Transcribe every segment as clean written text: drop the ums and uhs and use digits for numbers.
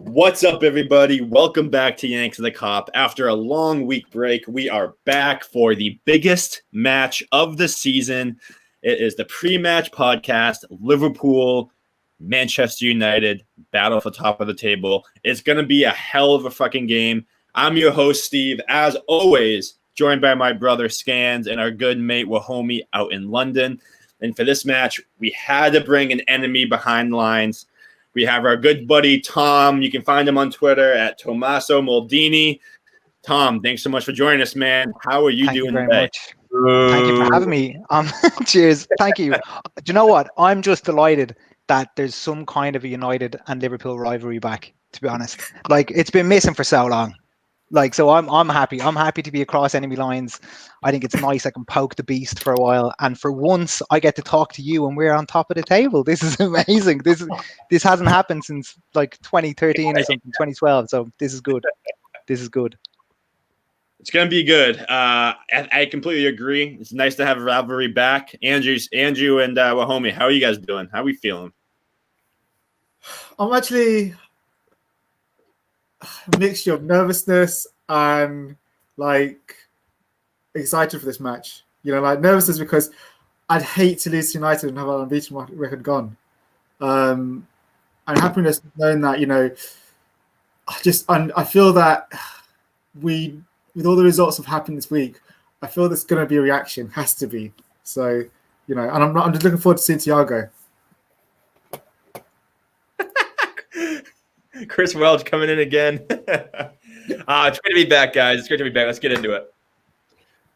What's up, everybody? Welcome back to Yanks of the Cop. After a long week break, we are back for the biggest match of the season. It is the pre-match podcast, Liverpool Manchester United battle for top of the table. It's going to be a hell of a fucking game. I'm your host, Steve, as always, joined by my brother, Scans, and our good mate, Wahomie, out in London. And for this match, we had to bring an enemy behind the lines. We have our good buddy, Tom. You can find him on Twitter at Tomasso Moldini. Tom, thanks so much for joining us, man. How are you doing today? Much. Thank you for having me. Cheers. Thank you. Do you know what? I'm just delighted that there's some kind of a United and Liverpool rivalry back, to be honest. Like, it's been missing for so long. Like, so I'm happy. I'm happy to be across enemy lines. I think it's nice. I can poke the beast for a while, and for once, I get to talk to you, and we're on top of the table. This is amazing. This hasn't happened since like 2013 or something, 2012. So this is good. This is good. It's gonna be good. I completely agree. It's nice to have a rivalry back. Andrew, and Wahomie, how are you guys doing? How are we feeling? I'm actually a mixture of nervousness and like excited for this match. You know, like nervousness because I'd hate to lose to United and have an unbeaten record gone. And happiness knowing that, you know, I feel that with all the results that have happened this week, I feel there's going to be a reaction. Has to be. So, you know, and I'm just looking forward to seeing Thiago. Chris Welch coming in again. It's great to be back, guys. It's great to be back. Let's get into it.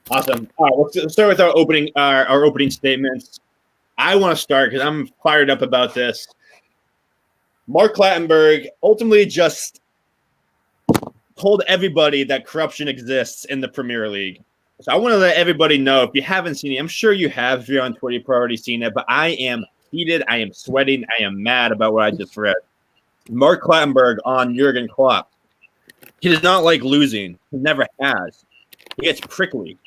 Awesome. All right, let's start with our opening statements. I want to start because I'm fired up about this. Mark Clattenburg ultimately just told everybody that corruption exists in the Premier League. So I want to let everybody know, if you haven't seen it, I'm sure you have. If you're on Twitter, you've already seen it. But I am heated. I am sweating. I am mad about what I just read. Mark Clattenburg on Jurgen Klopp. He does not like losing. He never has. He gets prickly.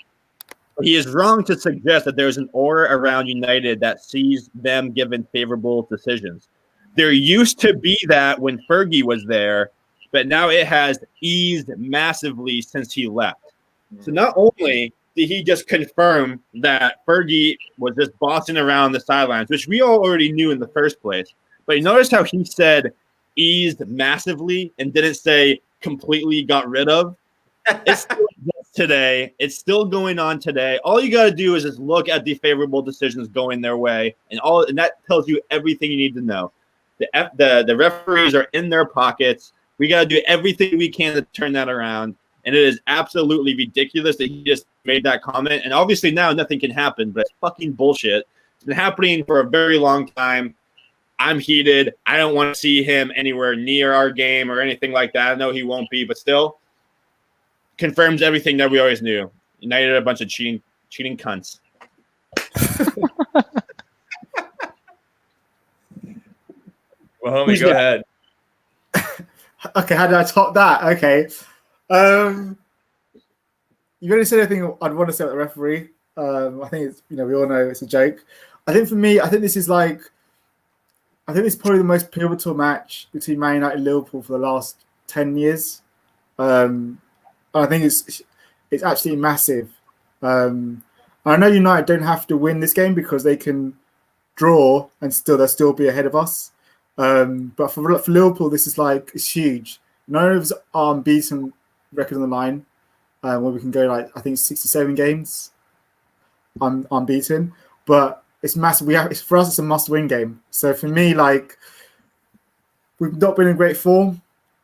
But he is wrong to suggest that there's an aura around United that sees them given favorable decisions. There used to be that when Fergie was there, but now it has eased massively since he left. So not only did he just confirm that Fergie was just bossing around the sidelines, which we all already knew in the first place, but you notice how he said eased massively and didn't say completely got rid of. It's still today. It's still going on today. All you got to do is just look at the favorable decisions going their way, and that tells you everything you need to know. The referees are in their pockets. We got to do everything we can to turn that around, and it is absolutely ridiculous that he just made that comment. And obviously now nothing can happen, but it's fucking bullshit. It's been happening for a very long time. I'm heated. I don't want to see him anywhere near our game or anything like that. I know he won't be, but still confirms everything that we always knew. United are a bunch of cheating cunts. Well, homie, go ahead. Okay, how did I top that? Okay. You already said everything I'd want to say about the referee. I think it's, you know, we all know it's a joke. I think for me, I think this is probably the most pivotal match between Man United and Liverpool for the last 10 years. I think it's absolutely massive. I know United don't have to win this game because they can draw and they'll still be ahead of us. But for Liverpool, this is it's huge. None of us are unbeaten record on the line, where we can go I think 67 games unbeaten. But it's massive. For us, it's a must-win game. So for me, we've not been in great form.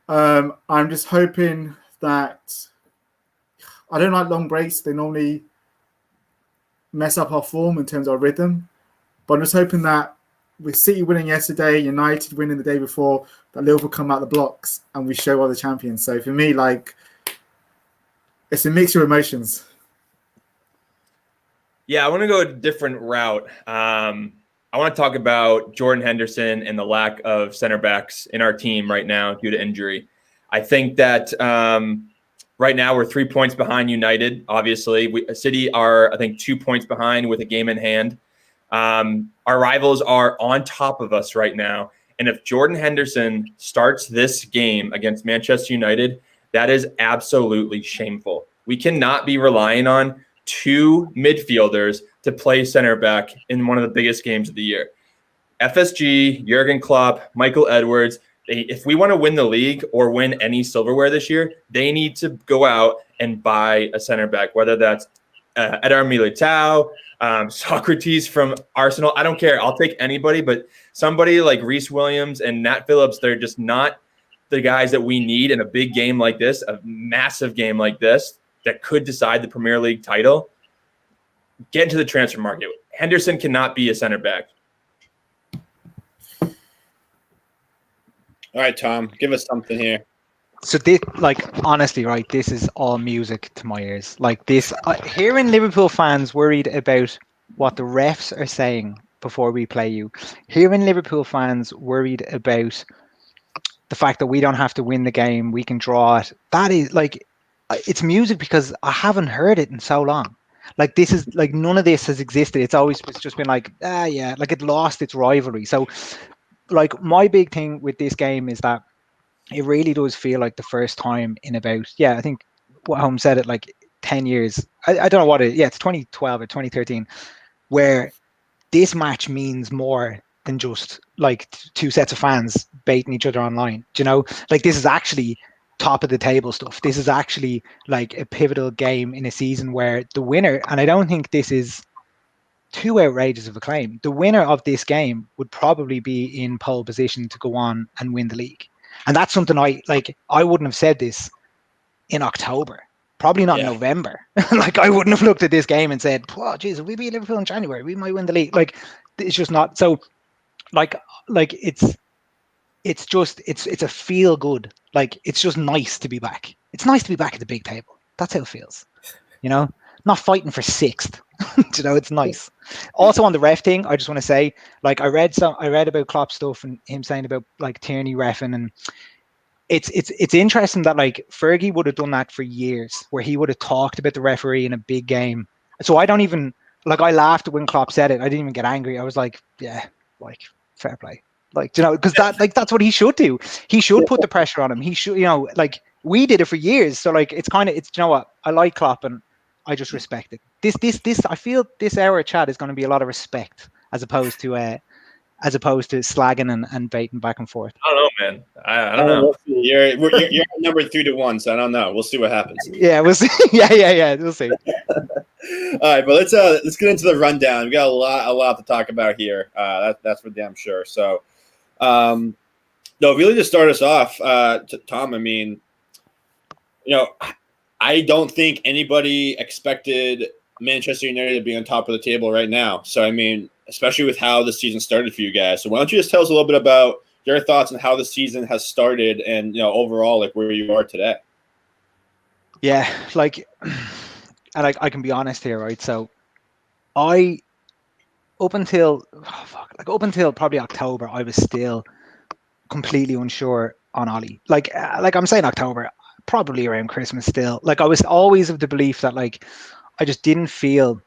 I'm just hoping that I don't like long breaks. They normally mess up our form in terms of our rhythm. But I'm just hoping that with City winning yesterday, United winning the day before, that Liverpool come out the blocks and we show we're the champions. So for me, it's a mixture of emotions. Yeah, I want to go a different route. I want to talk about Jordan Henderson and the lack of center backs in our team right now due to injury. I think that right now we're 3 points behind United. Obviously, City are, I think, 2 points behind with a game in hand. Our rivals are on top of us right now. And if Jordan Henderson starts this game against Manchester United, that is absolutely shameful. We cannot be relying on two midfielders to play center back in one of the biggest games of the year. FSG, Jurgen Klopp, Michael Edwards, if we want to win the league or win any silverware this year, they need to go out and buy a center back, whether that's Eder Militao, Socrates from Arsenal. I don't care. I'll take anybody, but somebody like Reece Williams and Nat Phillips, they're just not the guys that we need in a big game like this, a massive game like this that could decide the Premier League title. Get into the transfer market. Henderson cannot be a center back. All right, Tom, give us something here. So this, like, honestly, right, this is all music to my ears. Like this, hearing Liverpool fans worried about what the refs are saying before we play you, hearing Liverpool fans worried about the fact that we don't have to win the game, we can draw it. That is like, it's music because I haven't heard it in so long. Like this is like none of this has existed. It's just been like, yeah, like it lost its rivalry. So like my big thing with this game is that it really does feel like the first time in about, I think what Holmes said it, like 10 years. I don't know what it is. Yeah, it's 2012 or 2013, where this match means more than just like two sets of fans baiting each other online. Do you know? Like this is actually top of the table stuff. This is actually like a pivotal game in a season where the winner, and I don't think this is too outrageous of a claim, the winner of this game would probably be in pole position to go on and win the league. And that's something I wouldn't have said this in October, probably not in November. Like I wouldn't have looked at this game and said, "Oh, geez, if we beat Liverpool in January, we might win the league." Like it's just not. So, like it's a feel good. Like it's just nice to be back. It's nice to be back at the big table. That's how it feels. You know, not fighting for sixth. You know, it's nice. Also on the ref thing, I just want to say, like I read about Klopp stuff and him saying about like Tierney reffing, and it's interesting that like Fergie would have done that for years, where he would have talked about the referee in a big game. So I don't even like, I laughed when Klopp said it. I didn't even get angry. I was like, yeah, like fair play. Like, you know, because that's what he should do. He should put the pressure on him. He should, you know, like we did it for years. So like it's you know what, I like Klopp and I just respect it. This I feel this hour chat is going to be a lot of respect as opposed to slagging and baiting back and forth. I don't know, man. I don't know. You're numbered 3-1, so I don't know. We'll see what happens. Yeah, we'll see. Yeah, we'll see. All right, but let's get into the rundown. We got a lot to talk about here. That's for damn sure. So, really to start us off, Tom. I mean, you know, I don't think anybody expected Manchester United to be on top of the table right now. So, I mean, especially with how the season started for you guys. So why don't you just tell us a little bit about your thoughts on how the season has started and, you know, overall, like where you are today? Yeah, like, and I can be honest here, right? So up until probably October, I was still completely unsure on Ollie. Like I'm saying October, probably around Christmas still. Like I was always of the belief that like I just didn't feel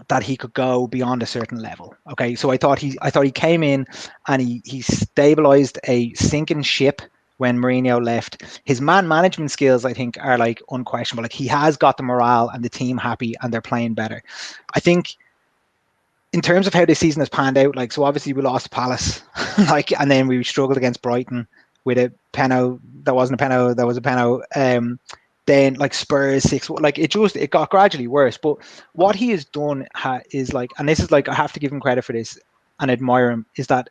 that he could go beyond a certain level. Okay, so I thought he came in and he stabilized a sinking ship when Mourinho left. His man management skills, I think, are like unquestionable. Like he has got the morale and the team happy and they're playing better. I think in terms of how this season has panned out, like, so obviously we lost Palace, like, and then we struggled against Brighton with a penalty that wasn't a penalty, that was a penalty. Then like Spurs 6, like it got gradually worse. But what he has done is like, and this is like, I have to give him credit for this and admire him, is that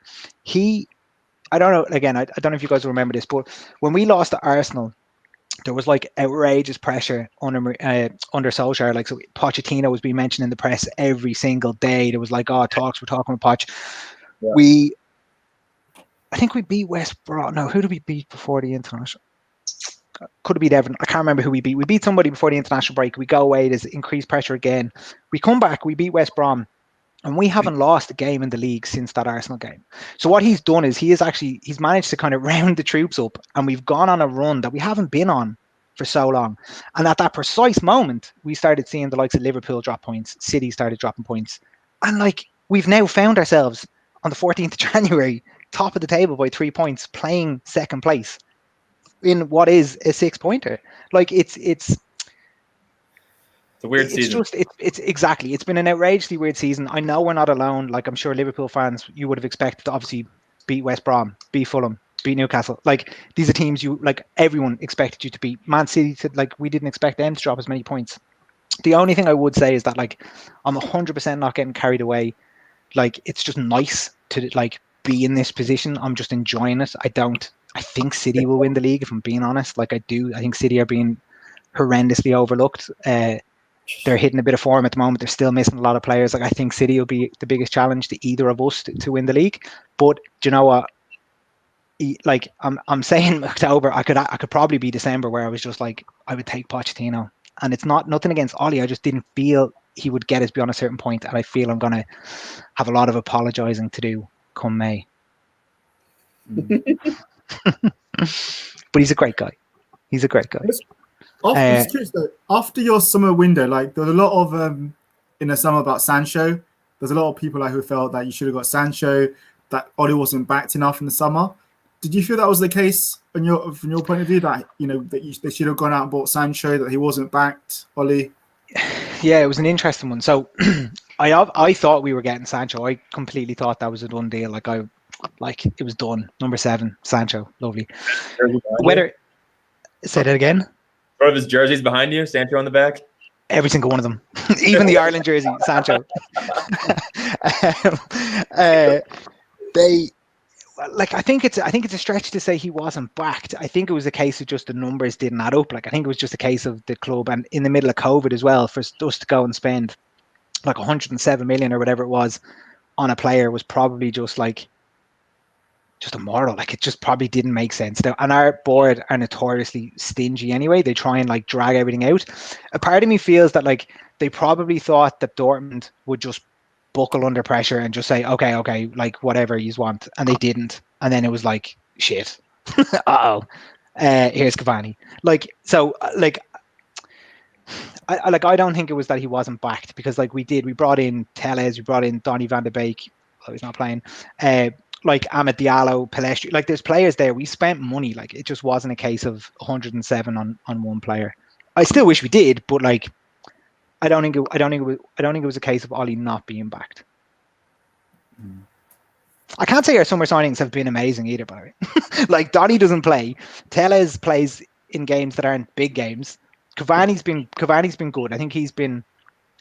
I don't know, again, I don't know if you guys remember this, but when we lost to Arsenal, there was like outrageous pressure under Solskjaer. Like, so Pochettino was being mentioned in the press every single day. There was like, we're talking with Poch. Yeah. I think we beat West Brom. No, who did we beat before the international? Could have beat Everton. I can't remember who we beat. We beat somebody before the international break. We go away. There's increased pressure again. We come back. We beat West Brom. And we haven't lost a game in the league since that Arsenal game. So what he's done is he's managed to kind of round the troops up, and we've gone on a run that we haven't been on for so long. And at that precise moment, we started seeing the likes of Liverpool drop points. City started dropping points. And like, we've now found ourselves on the 14th of January top of the table by 3 points, playing second place in what is a 6-pointer. Like it's a weird season. It's exactly. It's been an outrageously weird season. I know we're not alone. Like I'm sure Liverpool fans, you would have expected to obviously beat West Brom, beat Fulham, beat Newcastle. Like these are teams everyone expected you to beat. Man City, we didn't expect them to drop as many points. The only thing I would say is that like I'm 100% not getting carried away. Like it's just nice to like be in this position. I'm just enjoying it. I think City will win the league, if I'm being honest. Like I do. I think City are being horrendously overlooked. They're hitting a bit of form at the moment. They're still missing a lot of players. Like I think City will be the biggest challenge to either of us to win the league. But do you know what? Like I'm saying October, I could probably be December, where I was just like I would take Pochettino, and it's nothing against Ollie. I just didn't feel he would get us beyond a certain point, and I feel I'm gonna have a lot of apologizing to do come May. But he's a great guy. He's a great guy. After your summer window, like there was a lot of in the summer about Sancho. There's a lot of people who felt that you should have got Sancho, that Ollie wasn't backed enough in the summer. Did you feel that was the case from your point of view, that they should have gone out and bought Sancho, that he wasn't backed, Ollie? Yeah, it was an interesting one. So I thought we were getting Sancho. I completely thought that was a done deal. Like it was done. Number 7, Sancho, lovely. Say that again. One of his jerseys behind you, Sancho on the back. Every single one of them, even the Ireland jersey, Sancho. I think it's a stretch to say he wasn't backed. I think it was a case of just the numbers didn't add up. Like I think it was just a case of the club, and in the middle of COVID as well, for us to go and spend like 107 million or whatever it was on a player was probably just immoral. Like it just probably didn't make sense. And our board are notoriously stingy anyway. They try and like drag everything out. A part of me feels that like they probably thought that Dortmund would just buckle under pressure and just say, okay, like whatever you want, and they didn't. And then it was like, shit. Here's Cavani. I don't think it was that he wasn't backed, because like we brought in Telles, we brought in Donny van de Beek. Oh, he's not playing. Like Amad Diallo, Palestri, like there's players there. We spent money. Like it just wasn't a case of 107 on one player. I still wish we did, but like I don't think it was a case of Ollie not being backed. I can't say our summer signings have been amazing either, by the way. Like Donny doesn't play. Telles plays in games that aren't big games. Cavani's been good. I think he's been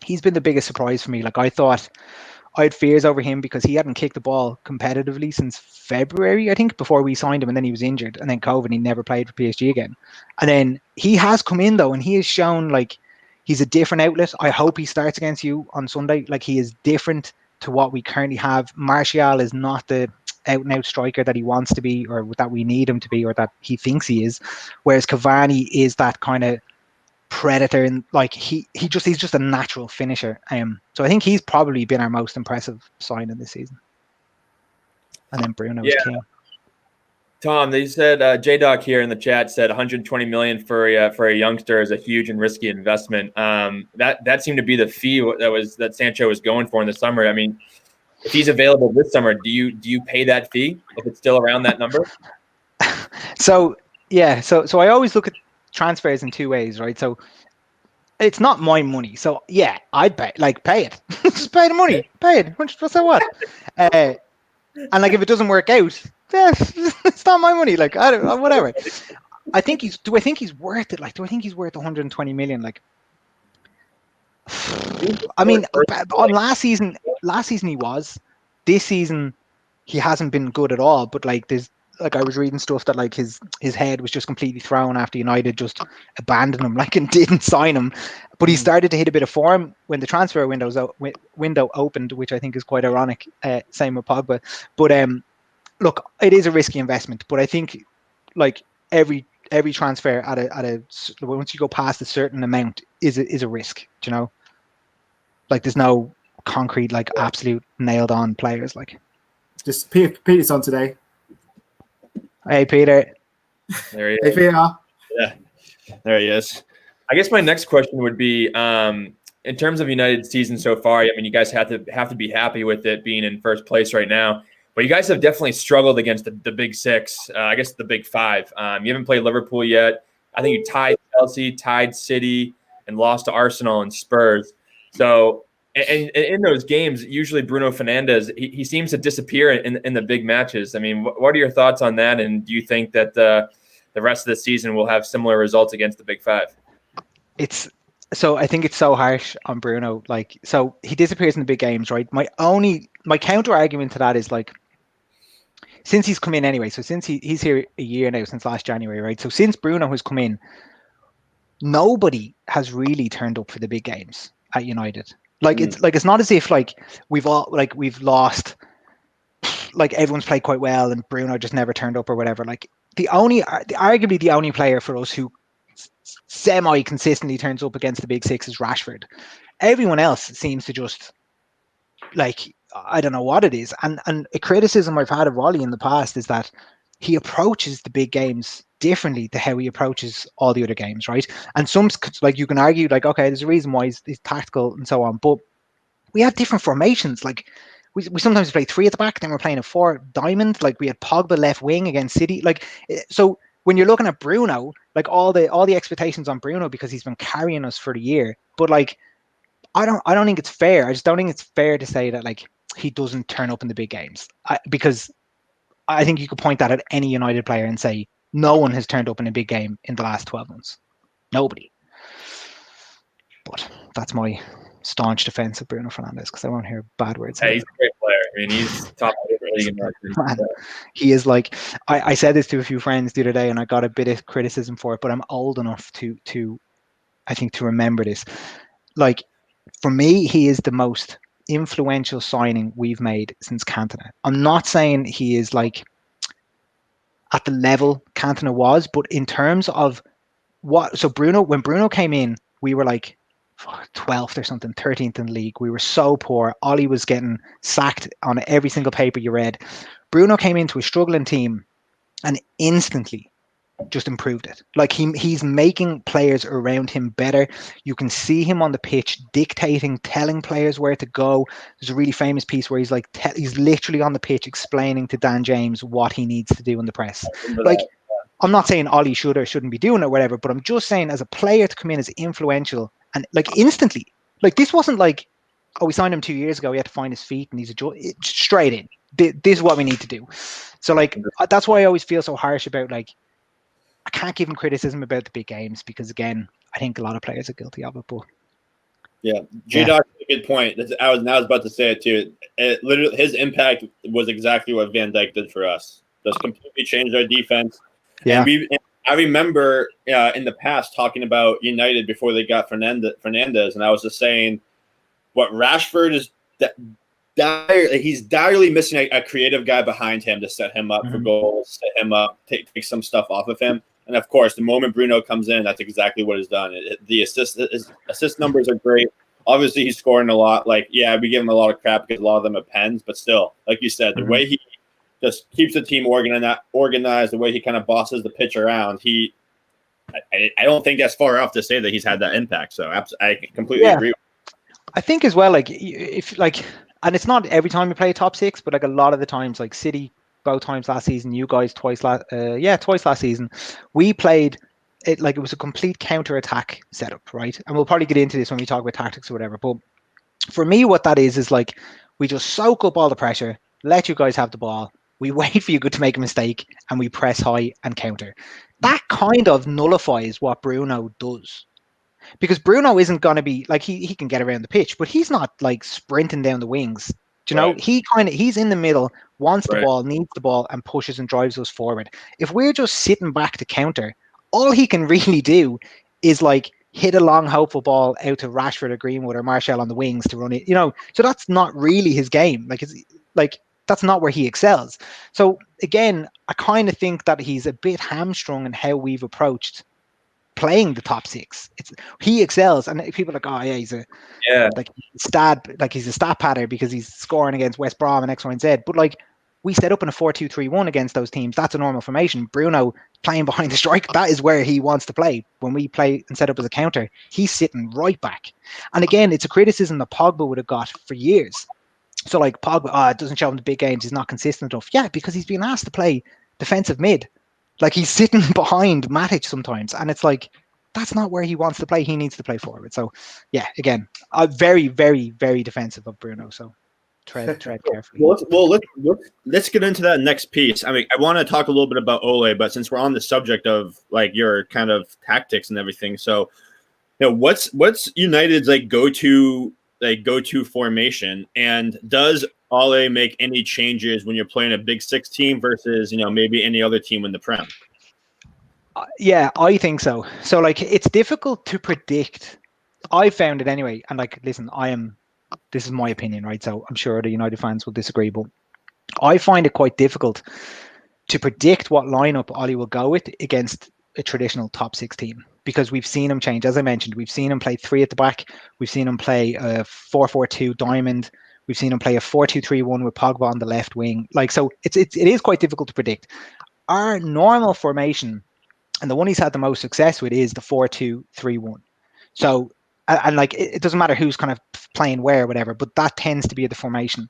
the biggest surprise for me. Like I had fears over him because he hadn't kicked the ball competitively since February, I think, before we signed him, and then he was injured, and then COVID, and he never played for PSG again. And then he has come in though, and he has shown like he's a different outlet. I hope he starts against you on Sunday. Like he is different to what we currently have. Martial is not the out and out striker that he wants to be, or that we need him to be, or that he thinks he is. Whereas Cavani is that kind of predator, and like he's just a natural finisher. So I think he's probably been our most impressive signing this season. And then Bruno is king. Tom, they said J-Doc here in the chat said 120 million for a youngster is a huge and risky investment. That seemed to be the fee that Sancho was going for in the summer. I mean, if he's available this summer, do you pay that fee if it's still around that number? So I always look at transfers in two ways, right? So it's not my money. So yeah, I'd pay it. Just pay the money. Pay it. What's that what? And like if it doesn't work out, it's not my money. Like I don't whatever. I think he's worth it? Like, do I think he's worth 120 million? Like, I mean, on last season he was. This season he hasn't been good at all. But like I was reading stuff that like his head was just completely thrown after United just abandoned him, like, and didn't sign him. But he started to hit a bit of form when the transfer window opened, which I think is quite ironic. Same with Pogba. But look, it is a risky investment. But I think like every transfer at a once you go past a certain amount is a risk. Do you know? Like there's no concrete like absolute nailed on players. Like just Peter's on today. Hey Peter. There he is. Hey Peter. Yeah, there he is. I guess my next question would be, in terms of United's season so far. I mean, you guys have to be happy with it being in first place right now. But you guys have definitely struggled against the big six, I guess the big five. You haven't played Liverpool yet. I think you tied Chelsea, tied City, and lost to Arsenal and Spurs. So, and in those games, usually Bruno Fernandes, he seems to disappear in the big matches. I mean, what are your thoughts on that? And do you think that the rest of the season will have similar results against the big five? So I think it's so harsh on Bruno. Like, so he disappears in the big games, right? My counter argument to that is like, since he's come in anyway, so since he's here a year now, since last January, right? So since Bruno has come in, nobody has really turned up for the big games at United. Like it's not as if like we've lost, like everyone's played quite well and Bruno just never turned up or whatever. Like arguably the only player for us who semi consistently turns up against the big six is Rashford. Everyone else seems to just, like, I don't know what it is. And a criticism I've had of Wally in the past is that he approaches the big games differently to how he approaches all the other games, right? And some, like, you can argue, like, okay, there's a reason why he's tactical and so on, but we have different formations. Like, we sometimes play 3 at the back, then we're playing a 4 diamond. Like, we had Pogba left wing against City. Like, so when you're looking at Bruno, like all the expectations on Bruno because he's been carrying us for the year, but like, I don't think it's fair. I just don't think it's fair to say that like he doesn't turn up in the big games, because I think you could point that at any United player and say no one has turned up in a big game in the last 12 months. Nobody. But that's my staunch defense of Bruno Fernandes, because I won't hear bad words. Hey, he's a great player. I mean, he's top of the league. Man, he is like, I said this to a few friends the other day and I got a bit of criticism for it, but I'm old enough to I think to remember this. Like, for me, he is the most influential signing we've made since Cantona. I'm not saying he is like at the level Cantona was, but in terms of when Bruno came in, we were like 12th or something, 13th in the league. We were so poor. Ollie was getting sacked on every single paper you read. Bruno came into a struggling team and instantly just improved it. Like, he's making players around him better. You can see him on the pitch dictating, telling players where to go. There's a really famous piece where he's like, he's literally on the pitch explaining to Dan James what he needs to do in the press. Like, I'm not saying Ollie should or shouldn't be doing it or whatever, but I'm just saying as a player to come in as influential and like instantly, like this wasn't like, oh, we signed him 2 years ago, we had to find his feet and he's straight in. This is what we need to do. So like, that's why I always feel so harsh about, like, I can't give him criticism about the big games because, again, I think a lot of players are guilty of it. But yeah, G-Doc, a good point. I was about to say it too. Literally, his impact was exactly what Van Dijk did for us. Just completely changed our defense. Yeah, and I remember in the past talking about United before they got Fernandes, and I was just saying what Rashford is. He's direly missing a creative guy behind him to set him up for goals, set him up, take some stuff off of him. And of course, the moment Bruno comes in, that's exactly what is done. The assist numbers are great. Obviously, he's scoring a lot. Like, yeah, we give him a lot of crap because a lot of them are pens, but still, like you said, the way he just keeps the team organized, the way he kind of bosses the pitch around, I don't think that's far off to say that he's had that impact. So I completely agree. I think as well, like, if like. And it's not every time we play top six, but like a lot of the times, like City both times last season, you guys twice last season, we played it like it was a complete counter-attack setup, right? And we'll probably get into this when we talk about tactics or whatever. But for me, what that is like we just soak up all the pressure, let you guys have the ball, we wait for you to make a mistake, and we press high and counter. That kind of nullifies what Bruno does. Because Bruno isn't going to be like, he can get around the pitch, but he's not like sprinting down the wings. Do you know? He's in the middle, wants the ball, needs the ball, and pushes and drives us forward. If we're just sitting back to counter, all he can really do is like hit a long hopeful ball out to Rashford or Greenwood or Martial on the wings to run it. You know, so that's not really his game. Like that's not where he excels. So again, I kind of think that he's a bit hamstrung in how we've approached playing the top six. He excels, and people are like, oh yeah, he's a stat patter because he's scoring against West Brom and X, Y, and Z. But like, we set up in a 4-2-3-1 against those teams. That's a normal formation. Bruno playing behind the strike, that is where he wants to play. When we play and set up as a counter, he's sitting right back. And again, it's a criticism that Pogba would have got for years. So like Pogba, it doesn't show him the big games. He's not consistent enough. Yeah, because he's being asked to play defensive mid. Like he's sitting behind Matic sometimes, and it's like that's not where he wants to play. He needs to play forward. So yeah, again, very, very, very defensive of Bruno. So tread carefully. Let's get into that next piece. I mean, I want to talk a little bit about Ole, but since we're on the subject of like your kind of tactics and everything, so what's United's go to formation, and does Ole make any changes when you're playing a Big Six team versus maybe any other team in the Prem? Yeah, I think so. So like it's difficult to predict. I found it anyway, and like listen, this is my opinion, right? So I'm sure the United fans will disagree, but I find it quite difficult to predict what lineup Ole will go with against a traditional top six team, because we've seen him change. As I mentioned, we've seen him play 3 at the back. We've seen him play a 4-4-2 diamond. We've seen him play a 4-2-3-1 with Pogba on the left wing. Like, so it is quite difficult to predict. Our normal formation, and the one he's had the most success with, is the 4-2-3-1. So, and like, it doesn't matter who's kind of playing where, whatever, but that tends to be the formation.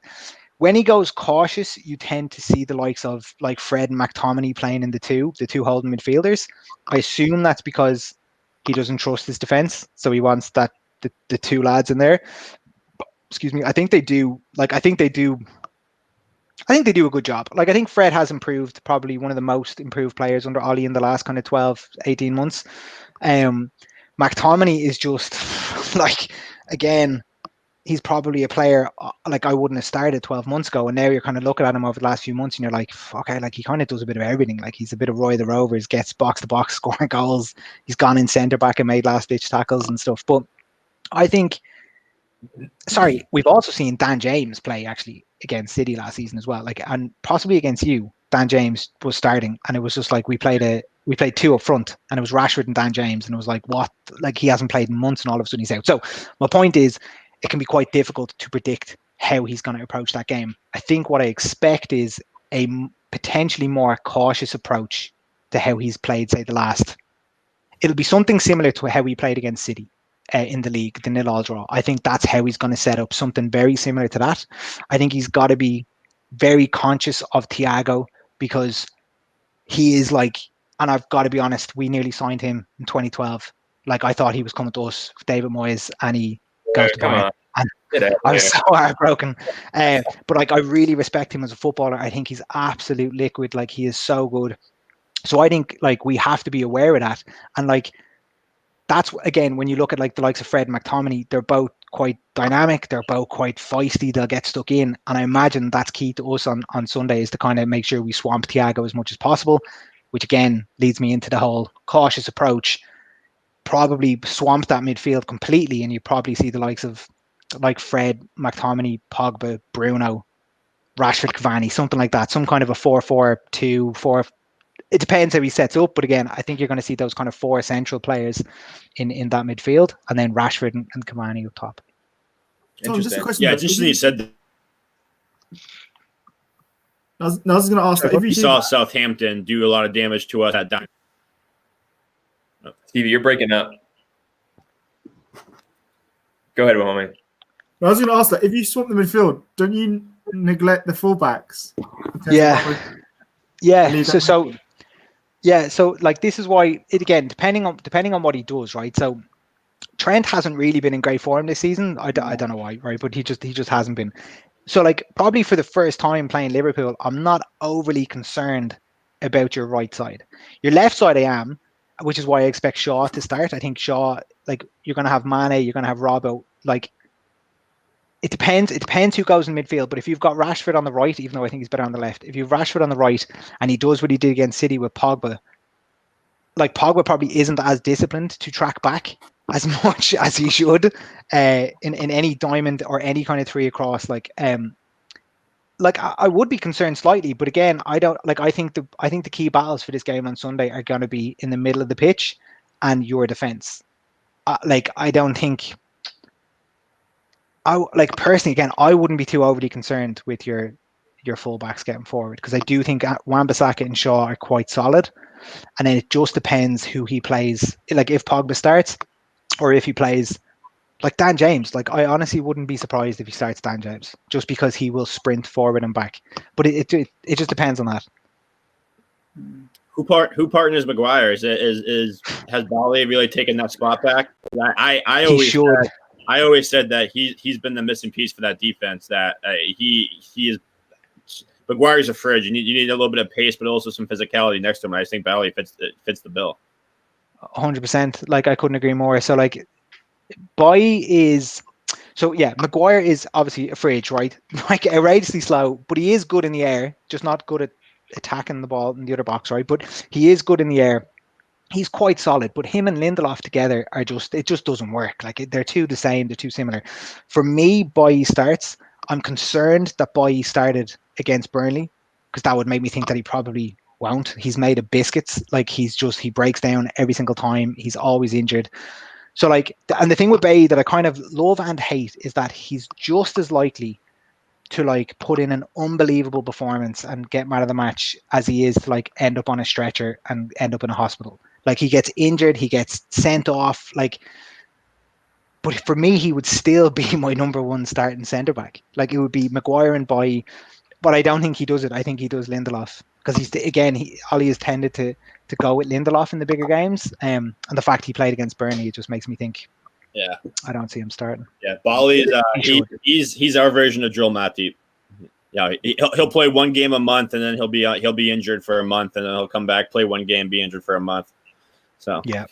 When he goes cautious, you tend to see the likes of like Fred and McTominay playing in the two holding midfielders. I assume that's because he doesn't trust his defense, so he wants the two lads in there. Excuse me. I think they do a good job. Like, I think Fred has improved, probably one of the most improved players under Ole in the last kind of 12, 18 months. McTominay is just like, again, he's probably a player like I wouldn't have started 12 months ago. And now you're kind of looking at him over the last few months and you're like, okay, like he kind of does a bit of everything. Like he's a bit of Roy the Rovers, gets box to box, scoring goals. He's gone in centre back and made last ditch tackles and stuff. But I think, we've also seen Dan James play actually against City last season as well. Like, and possibly against you, Dan James was starting, and it was just like we played 2 up front, and it was Rashford and Dan James, and it was like, what? Like, he hasn't played in months, and all of a sudden he's out. So my point is, it can be quite difficult to predict how he's going to approach that game. I think what I expect is a potentially more cautious approach to how he's played, say, the last. It'll be something similar to how he played against City in the league, the 0-0 draw. I think that's how he's going to set up, something very similar to that. I think he's got to be very conscious of Thiago, because he is like, and I've got to be honest, we nearly signed him in 2012. Like, I thought he was coming to us, David Moyes, and he goes to Bayern. And I was so heartbroken. But like, I really respect him as a footballer. I think he's absolute liquid. Like, he is so good. So I think like we have to be aware of that. And like, that's, again, when you look at like the likes of Fred and McTominay, they're both quite dynamic. They're both quite feisty. They'll get stuck in. And I imagine that's key to us on Sunday, is to kind of make sure we swamp Thiago as much as possible, which again leads me into the whole cautious approach. Probably swamp that midfield completely, and you probably see the likes of like Fred, McTominay, Pogba, Bruno, Rashford, Cavani, something like that. Some kind of a 4-4-2, 4. It depends how he sets up, but again, I think you're going to see those kind of 4 central players in that midfield, and then Rashford and Cavani up top. Tom, just a question. Yeah, just you said that. I was going to ask, if you saw Southampton do a lot of damage to us at that. Stevie, you're breaking up. Go ahead, Mohamed. I was going to ask that, if you swap the midfield, don't you neglect the fullbacks? Yeah. So like, this is why it, again, depending on what he does, right? So Trent hasn't really been in great form this season. I don't know why, right? But he just hasn't been. So like, probably for the first time playing Liverpool, I'm not overly concerned about your right side. Your left side, I am, which is why I expect Shaw to start. I think Shaw, like, you're going to have Mane, you're going to have Robbo. Like, it depends who goes in midfield. But if you've got Rashford on the right, even though I think he's better on the left, if you have Rashford on the right and he does what he did against City with Pogba, like, Pogba probably isn't as disciplined to track back as much as he should in any diamond or any kind of 3 across. Like I would be concerned slightly, but again, I don't like. I think the key battles for this game on Sunday are going to be in the middle of the pitch and your defense. I don't think. Personally, again, I wouldn't be too overly concerned with your fullbacks getting forward, because I do think Wan-Bissaka and Shaw are quite solid, and then it just depends who he plays. Like, if Pogba starts, or if he plays Like Dan James, like I honestly wouldn't be surprised if he starts Dan James, just because he will sprint forward and back. But it just depends on that. Who partners Maguire? Has Bali really taken that spot back? I always said that he's been the missing piece for that defense. That he is. Maguire's a fridge. You need a little bit of pace, but also some physicality next to him. I just think Bali fits the bill. 100%. Like I couldn't agree more. So like, Boy is. So yeah, Maguire is obviously a fridge, right? Like outrageously slow, but he is good in the air, just not good at attacking the ball in the other box, right? But he is good in the air. He's quite solid, but him and Lindelof together it just doesn't work. Like they're too the same, they're too similar. For me, Boy starts. I'm concerned that Boy started against Burnley, because that would make me think that he probably won't. He's made of biscuits. Like he breaks down every single time. He's always injured. So like, and the thing with Bay that I kind of love and hate is that he's just as likely to like put in an unbelievable performance and get man of the match as he is to like end up on a stretcher and end up in a hospital. Like he gets injured, he gets sent off. Like, but for me, he would still be my number one starting centre back. Like it would be Maguire and Boy, but I don't think he does it. I think he does Lindelof, because Ollie has tended to go with Lindelof in the bigger games. And the fact he played against Burnley, it just makes me think. Yeah, I don't see him starting. Yeah, Bali is he's our version of Joel Matip. Yeah, he'll play one game a month, and then he'll be injured for a month, and then he'll come back, play one game, be injured for a month. So yeah.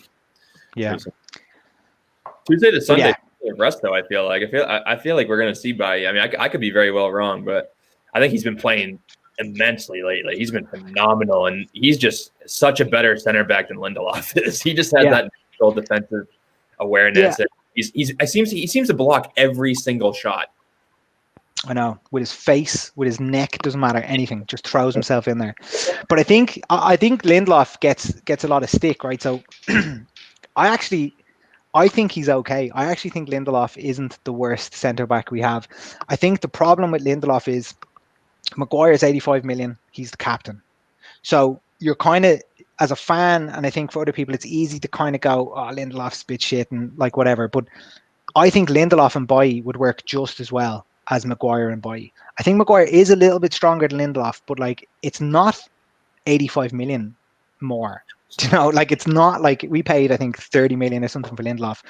Tuesday to Sunday rest, though. I feel like we're gonna see Bailly. I mean, I could be very well wrong, but I think he's been playing immensely lately. He's been phenomenal, and he's just such a better center back than Lindelof is. He just has that natural defensive awareness. Yeah. He seems to block every single shot. I know, with his face, with his neck, doesn't matter, anything, just throws himself in there. But I think Lindelof gets a lot of stick, right? So I think he's okay. I actually think Lindelof isn't the worst centre back we have. I think the problem with Lindelof is Maguire's 85 million. He's the captain. So you're kind of, as a fan, and I think for other people, it's easy to kind of go, oh, Lindelof's a bit shit and like whatever. But I think Lindelof and Bailly would work just as well as Maguire and Bailly. I think Maguire is a little bit stronger than Lindelof, but like it's not 85 million more. You know, like it's not like we paid, I think, 30 million or something for Lindelof.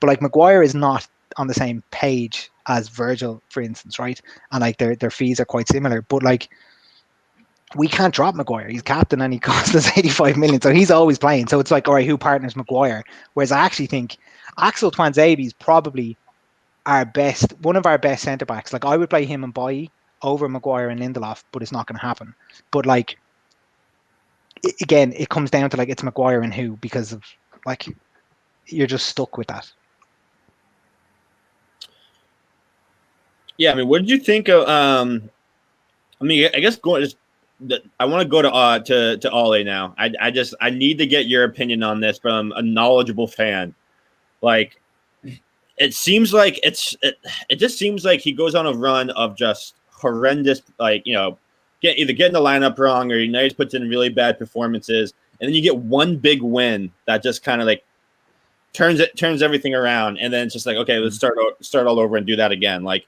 But like Maguire is not on the same page as Virgil, for instance, right? And like their fees are quite similar. But like we can't drop Maguire. He's captain and he cost us 85 million. So he's always playing. So it's like, all right, who partners Maguire? Whereas I actually think Axel Tuanzebe is probably one of our best centre backs. Like I would play him and Bailly over Maguire and Lindelof, but it's not going to happen. But like, again, it comes down to like it's Maguire and who, because of like you're just stuck with that. Yeah, I mean, what did you think of? I mean, I guess I want to go to Ollie now. I need to get your opinion on this from a knowledgeable fan. Like, it seems like it just seems like he goes on a run of just horrendous, like, you know, either getting the lineup wrong or United puts in really bad performances, and then you get one big win that just kind of like turns everything around, and then it's just like, okay, let's start all over and do that again. Like,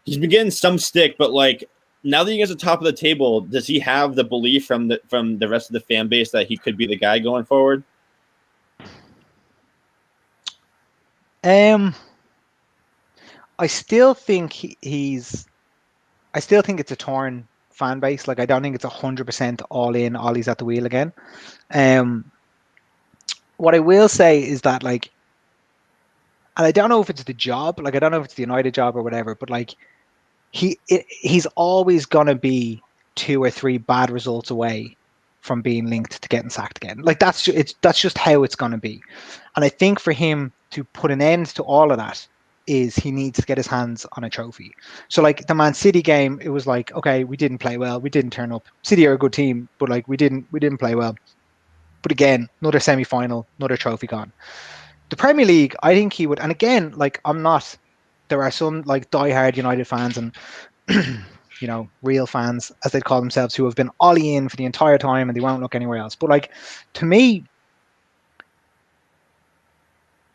he's been getting some stick, but like now that he gets the top of the table, does he have the belief from the rest of the fan base that he could be the guy going forward? I still think I still think it's a torn fan base. Like I don't think it's 100% all in. Ollie's at the wheel again. What I will say is that like, and I don't know if it's the job. Like I don't know if it's the United job or whatever. But like he's always gonna be 2 or 3 bad results away from being linked to getting sacked again. Like that's just how it's gonna be. And I think for him to put an end to all of that is he needs to get his hands on a trophy. So like the Man City game, it was like, okay, we didn't play well, we didn't turn up. City are a good team, but like we didn't play well. But again, another semi-final, another trophy gone. The Premier League, I think he would, and again, like there are some like diehard United fans and you know, real fans, as they'd call themselves, who have been Ollie in for the entire time and they won't look anywhere else. But like, to me,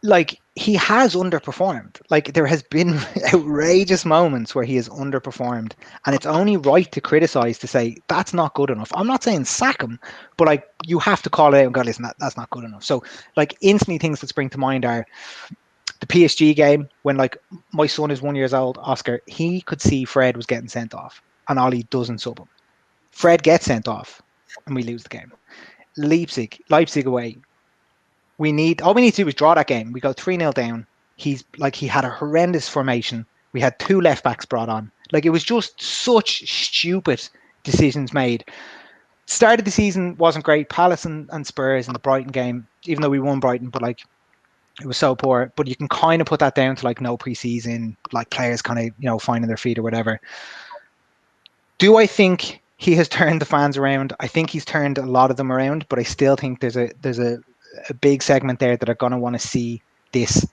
like he has underperformed. Like there has been outrageous moments where he has underperformed, and it's only right to criticize, to say that's not good enough. I'm not saying sack him, but like you have to call it out and go, listen, that's not good enough. So like instantly things that spring to mind are the PSG game when like my son is 1 year old, Oscar, he could see Fred was getting sent off and Ollie doesn't sub him. Fred gets sent off and we lose the game. Leipzig away. All we need to do is draw that game. We go 3-0 down. He had a horrendous formation. We had 2 left backs brought on. Like it was just such stupid decisions made. Start of the season wasn't great. Palace and Spurs in the Brighton game, even though we won Brighton, but like it was so poor. But you can kind of put that down to like no preseason, like players kind of, you know, finding their feet or whatever. Do I think he has turned the fans around? I think he's turned a lot of them around, but I still think there's a big segment there that are going to want to see this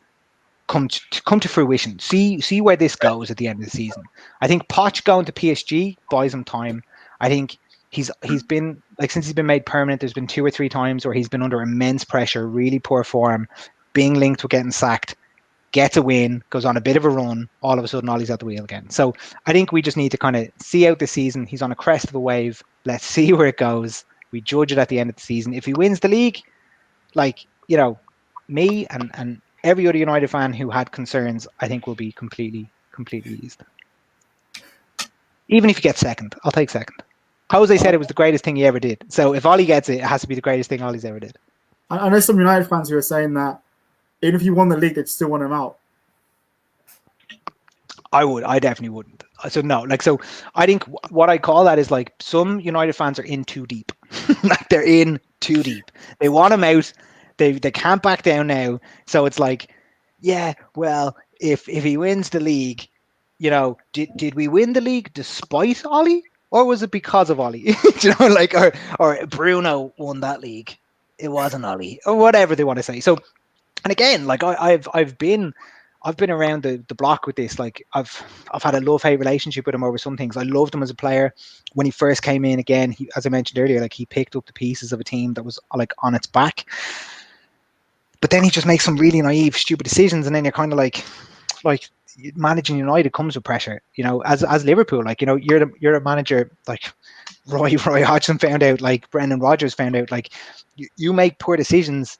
come to fruition. See where this goes at the end of the season. I think Poch going to PSG buys him time. I think he's been like, since he's been made permanent, there's been 2 or 3 times where he's been under immense pressure, really poor form, being linked with getting sacked, gets a win, goes on a bit of a run, all of a sudden Ollie's at the wheel again. So I think we just need to kind of see out the season. He's on a crest of a wave. Let's see where it goes. We judge it at the end of the season. If he wins the league, like, you know, me and every other United fan who had concerns, I think will be completely eased. Even if he gets second, I'll take second. Jose said it was the greatest thing he ever did. So if Ollie gets it, it has to be the greatest thing Ollie's ever did. I know some United fans who are saying that even if you won the league, they'd still want him out. I definitely wouldn't. So no, like, so I think what I call that is like some United fans are in too deep. Like they're in too deep. They want him out. They can't back down now. So it's like, yeah, well, if he wins the league, you know, did we win the league despite Ollie, or was it because of Ollie? You know, like, or Bruno won that league. It wasn't Ollie, or whatever they want to say. So, and again, like I've been around the block with this. Like I've had a love-hate relationship with him over some things. I loved him as a player when he first came in. Again, he, as I mentioned earlier, like he picked up the pieces of a team that was like on its back. But then he just makes some really naive, stupid decisions, and then you're kind of like managing United comes with pressure. You know, as Liverpool, like, you know, you're a manager like Roy Hodgson found out, like Brendan Rodgers found out, like you make poor decisions,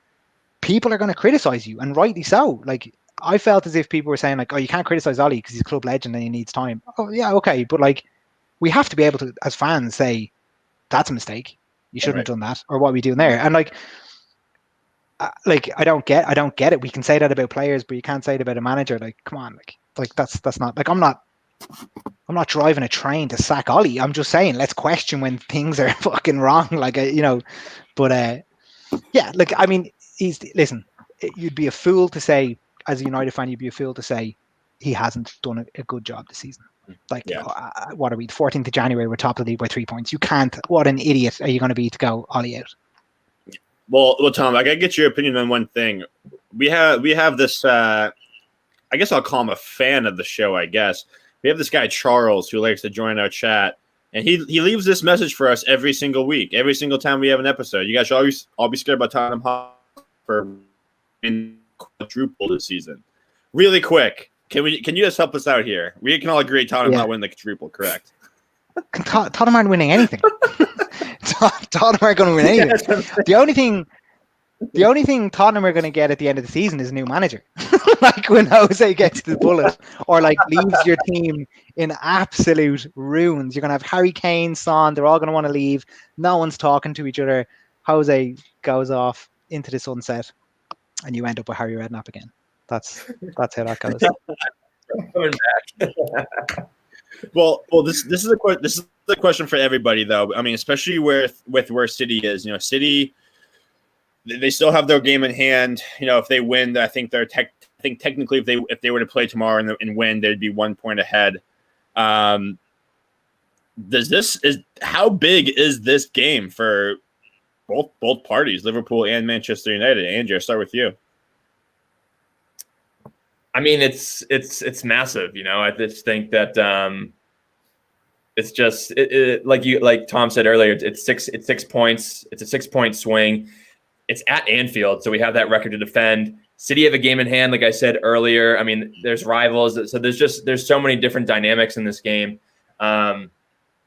people are going to criticize you, and rightly so. Like I felt as if people were saying like, oh, you can't criticize Ollie because he's a club legend and he needs time. Oh yeah, okay, but like we have to be able to, as fans, say that's a mistake. You shouldn't have done that, or what are we doing there? And like I don't get it. We can say that about players, but you can't say it about a manager. Like, come on, like that's not like I'm not driving a train to sack Ollie. I'm just saying let's question when things are fucking wrong. Like, you know, but yeah, like I mean, listen. You'd be a fool to say, as a United fan, you'd be a fool to say he hasn't done a good job this season. Like, yeah. What are we? The 14th of January, we're top of the league by 3 points. You can't. What an idiot are you going to be to go Ollie out? Well, Tom, I gotta get your opinion on one thing. We have this. I guess I'll call him a fan of the show. I guess we have this guy Charles who likes to join our chat, and he leaves this message for us every single week, every single time we have an episode. You guys should always all be scared about Tottenham Hotspur in quadruple this season. Really quick, can you just help us out here? We can all agree Tottenham not win the quadruple, correct? Tottenham aren't winning anything. Tottenham aren't going to win anything. The only thing Tottenham are going to get at the end of the season is a new manager. Like when Jose gets the bullet, or like leaves your team in absolute ruins. You're going to have Harry Kane, Son. They're all going to want to leave. No one's talking to each other. Jose goes off into the sunset, and you end up with Harry Redknapp again. That's how that goes. Coming back. Well, this is a question for everybody, though. I mean, especially with where City is. You know, City, they still have their game in hand. You know, if they win, I think technically if they were to play tomorrow and win, they'd be 1 point ahead. How big is this game for both parties, Liverpool and Manchester United? Andrew, I'll start with you. I mean, it's massive. You know, I just think that it's just like Tom said earlier. It's 6 points. It's a 6 point swing. It's at Anfield, so we have that record to defend. City have a game in hand, like I said earlier. I mean, there's rivals, so there's so many different dynamics in this game. The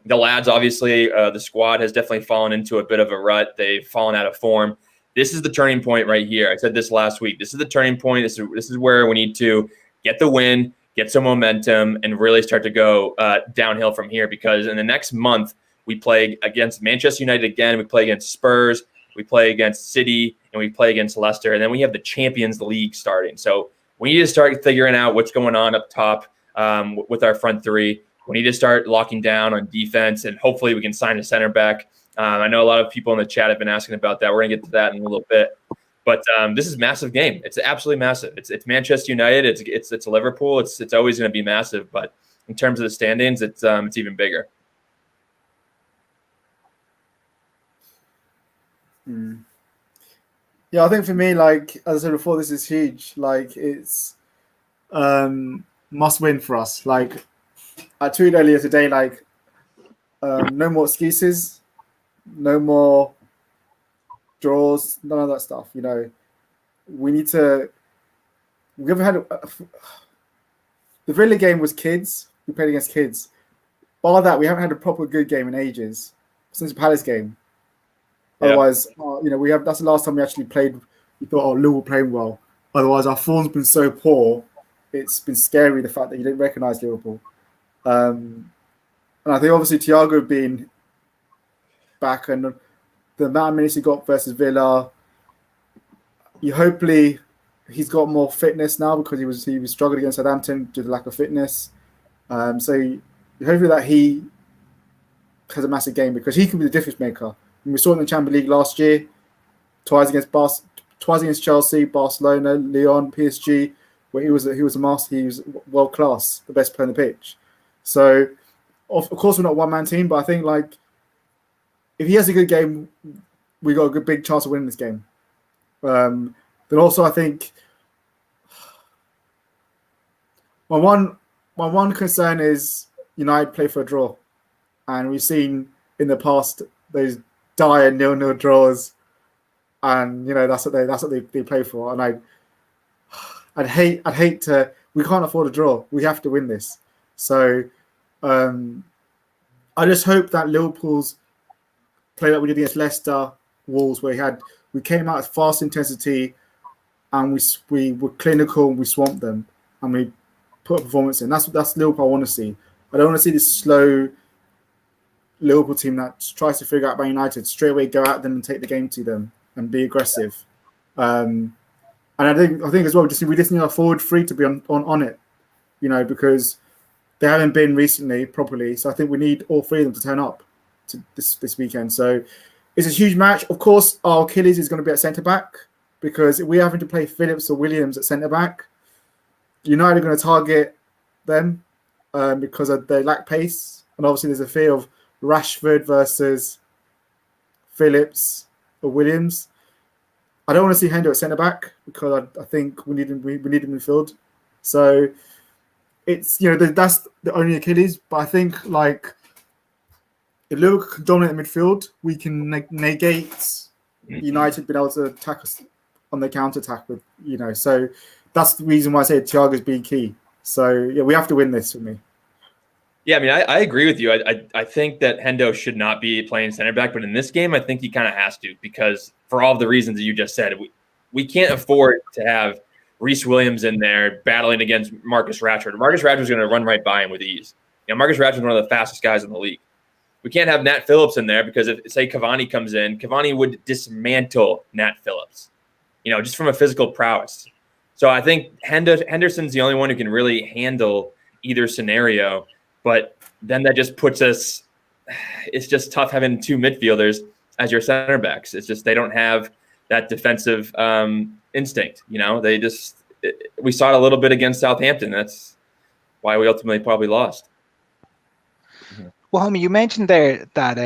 lads, obviously, the squad has definitely fallen into a bit of a rut. They've fallen out of form. This is the turning point right here. I said this last week. This is the turning point. This is where we need to get the win, get some momentum, and really start to go downhill from here. Because in the next month, we play against Manchester United again. We play against Spurs. We play against City, and we play against Leicester. And then we have the Champions League starting. So we need to start figuring out what's going on up top with our front three. We need to start locking down on defense, and hopefully we can sign a center back. I know a lot of people in the chat have been asking about that. We're going to get to that in a little bit. But this is a massive game. It's absolutely massive. It's Manchester United. It's Liverpool. It's always going to be massive. But in terms of the standings, it's even bigger. Yeah, I think for me, like as I said before, this is huge. Like it's must win for us. Like I tweeted earlier today, like no more excuses, no more draws, none of that stuff. You know, we need to. We haven't had the Villa game was kids. We played against kids. Bar that, we haven't had a proper good game in ages since the Palace game. Yeah. Otherwise, you know, that's the last time we actually played. We thought, oh, Liverpool playing well. Otherwise, our form's been so poor. It's been scary the fact that you didn't recognise Liverpool. And I think obviously Thiago being back and the amount of minutes he got versus Villa, hopefully he's got more fitness now because he was struggling against Southampton due to lack of fitness. So hopefully that he has a massive game because he can be the difference maker. And we saw it in the Champions League last year, twice against Chelsea, Barcelona, Lyon, PSG, where he was a master. He was world class, the best player on the pitch. So of course we're not a one-man team, but I think like if he has a good game, we got a good big chance of winning this game. Then also I think my one concern is United play for a draw, and we've seen in the past those dire 0-0 draws, and that's what they play for. And I'd hate to. We can't afford a draw. We have to win this. So I just hope that Liverpool's play that we did against Leicester, Wolves, where we came out with fast intensity, and we were clinical, and we swamped them, and we put a performance in. That's Liverpool I want to see. I don't want to see this slow Liverpool team that tries to figure out Man United, straight away go at them and take the game to them and be aggressive. And I think as well, we just need our forward three to be on it, because they haven't been recently properly. So I think we need all three of them to turn up to this weekend. So it's a huge match. Of course, our Achilles is going to be at centre back, because if we're having to play Phillips or Williams at centre back, United are going to target them because they lack pace, and obviously there's a fear of Rashford versus Phillips or Williams. I don't want to see Hendo at centre back because I think we need him in midfield. So it's that's the only Achilles. But I think like if Liverpool can dominate the midfield, we can negate United being able to attack us on the counter attack with So that's the reason why I say Thiago's being key. So yeah, we have to win this for me. Yeah, I mean, I agree with you. I think that Hendo should not be playing center back, but in this game, I think he kind of has to, because for all of the reasons that you just said, we can't afford to have Reece Williams in there battling against Marcus Rashford. Marcus Rashford's going to run right by him with ease. Marcus Rashford's one of the fastest guys in the league. We can't have Nat Phillips in there because if, say, Cavani comes in, Cavani would dismantle Nat Phillips, just from a physical prowess. So I think Henderson's the only one who can really handle either scenario. But then that just puts us – it's just tough having two midfielders as your center backs. It's just they don't have that defensive instinct. They just – we saw it a little bit against Southampton. That's why we ultimately probably lost. Well, homie, you mentioned there that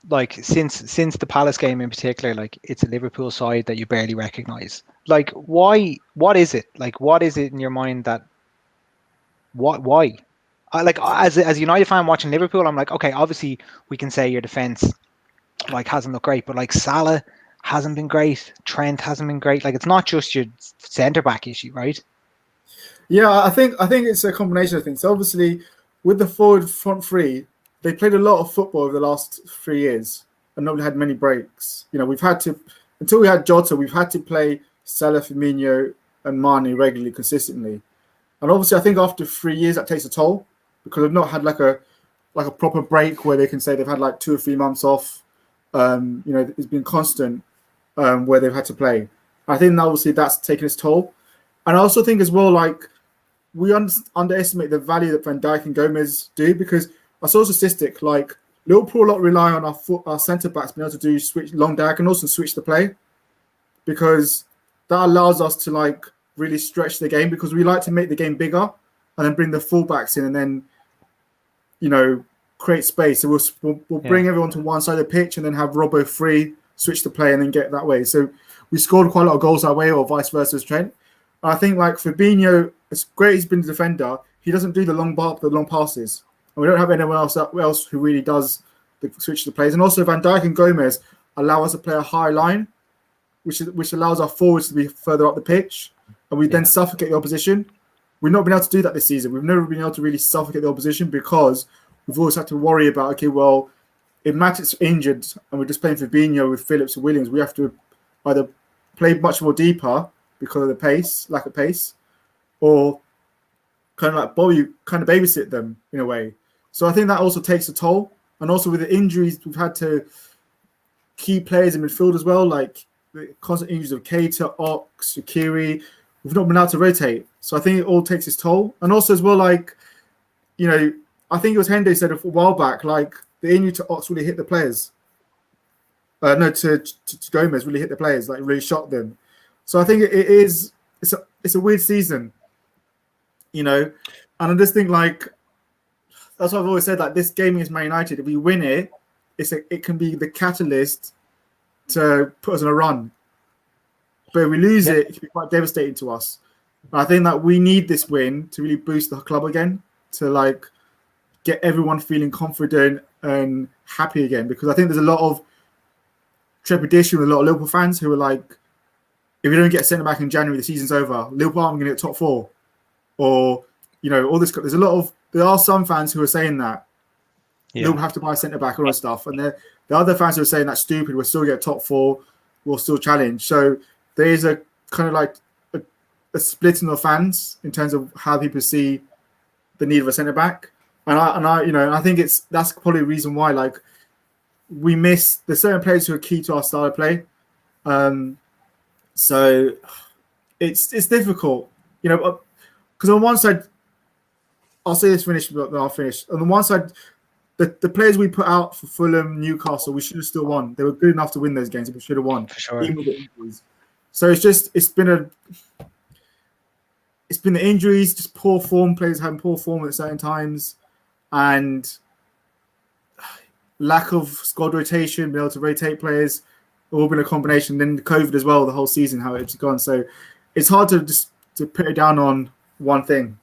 like since the Palace game in particular, like it's a Liverpool side that you barely recognise. Like why? What is it? Like what is it in your mind that – why? Like as a United fan watching Liverpool, I'm like, okay, obviously we can say your defense like hasn't looked great, but like Salah hasn't been great. Trent hasn't been great. Like, it's not just your centre back issue, right? Yeah, I think it's a combination of things. So obviously, with the forward front three, they played a lot of football over the last 3 years and not really had many breaks. You know, we've had to, until we had Jota, we've had to play Salah, Firmino, and Mane regularly, consistently. And obviously, I think after 3 years, that takes a toll because they've not had like a proper break where they can say they've had like 2 or 3 months off. You know, it's been constant where they've had to play. I think obviously that's taken its toll. And I also think as well, like, we underestimate the value that Van Dijk and Gomez do, because I saw a statistic, like, Liverpool a lot rely on our centre-backs being able to do switch long diagonals and switch the play, because that allows us to, like, really stretch the game, because we like to make the game bigger and then bring the fullbacks in and then, you know, create space. So we'll bring everyone to one side of the pitch and then have Robbo free, switch the play, and then get that way. So we scored quite a lot of goals that way, or vice versa as Trent. I think, like, Fabinho, as great as he's been a defender, he doesn't do the long passes. And we don't have anyone else who really does the switch the plays. And also Van Dijk and Gomez allow us to play a high line, which allows our forwards to be further up the pitch, and we then suffocate the opposition. We've not been able to do that this season. We've never been able to really suffocate the opposition because we've always had to worry about, okay, well, if Matip's injured and we're just playing Fabinho with Phillips and Williams, we have to either play much more deeper because of the lack of pace, or kind of like babysit them in a way. So I think that also takes a toll. And also with the injuries, we've had to key players in midfield as well, like the constant injuries of Keita, Ox, Shaqiri. We've not been able to rotate. So I think it all takes its toll. And also as well, like, you know, I think it was Hende said a while back, like, the injury to Ox really hit the players. To Gomez really hit the players, like, really shocked them. So I think it's a weird season, you know, and I just think, like, that's what I've always said, like, this game against Man United, if we win it, it can be the catalyst to put us on a run. But if we lose it can be quite devastating to us. And I think that we need this win to really boost the club again, to, like, get everyone feeling confident and happy again, because I think there's a lot of trepidation with a lot of Liverpool fans who are like, if we don't get centre back in January, the season's over. Liverpool aren't going to get top 4, or, you know, all this. There are some fans who are saying that Liverpool have to buy a centre back, all that stuff, and the other fans who are saying that's stupid. We'll still get top 4. We'll still challenge. So there is a kind of like a splitting of fans in terms of how people see the need of a centre back, and I think that's probably the reason why, like, we miss the certain players who are key to our style of play. So it's difficult, you know, because on one side, I'll say this finish, but then I'll finish. On the one side, the players we put out for Fulham, Newcastle, we should have still won. They were good enough to win those games, we should have won. For sure. Even with the injuries. So it's been the injuries, just poor form, players having poor form at certain times, and lack of squad rotation, being able to rotate players. All been a combination. Then the COVID as well, the whole season, how it's gone. So it's hard to put it down on one thing.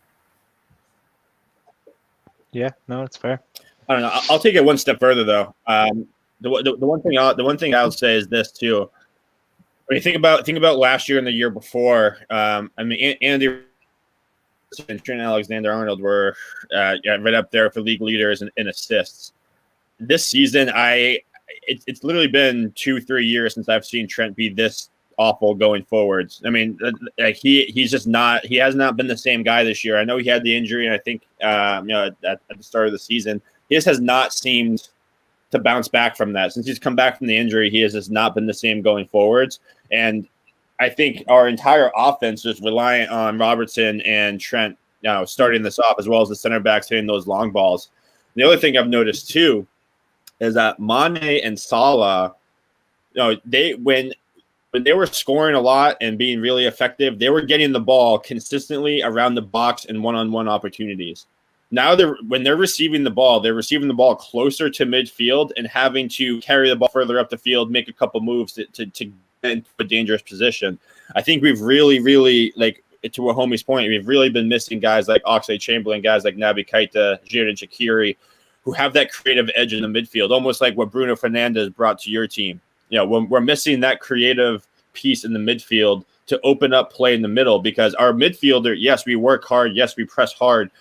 Yeah, no, it's fair. I don't know. I'll take it one step further though. The one thing I'll say is this too. When you think about last year and the year before, I mean, Andy and Trent Alexander-Arnold were right up there for league leaders in assists. This season, it's literally been 2-3 years since I've seen Trent be this awful going forwards. I mean, like he has not been the same guy this year. I know he had the injury, and I think at the start of the season, he just has not seemed to bounce back from that. Since he's come back from the injury, he has just not been the same going forwards. And I think our entire offense is reliant on Robertson and Trent starting this off, as well as the center backs hitting those long balls. The other thing I've noticed too is that Mane and Salah, when they were scoring a lot and being really effective, they were getting the ball consistently around the box and one-on-one opportunities. Now when they're receiving the ball, they're receiving the ball closer to midfield and having to carry the ball further up the field, make a couple moves to get into a dangerous position. I think we've really, really, like, to a homie's point, we've really been missing guys like Oxlade-Chamberlain, guys like Naby Keita, Xherdan Shaqiri, who have that creative edge in the midfield, almost like what Bruno Fernandes brought to your team. when we're missing that creative piece in the midfield to open up play in the middle, because our midfielder, yes, we work hard, yes, we press hard.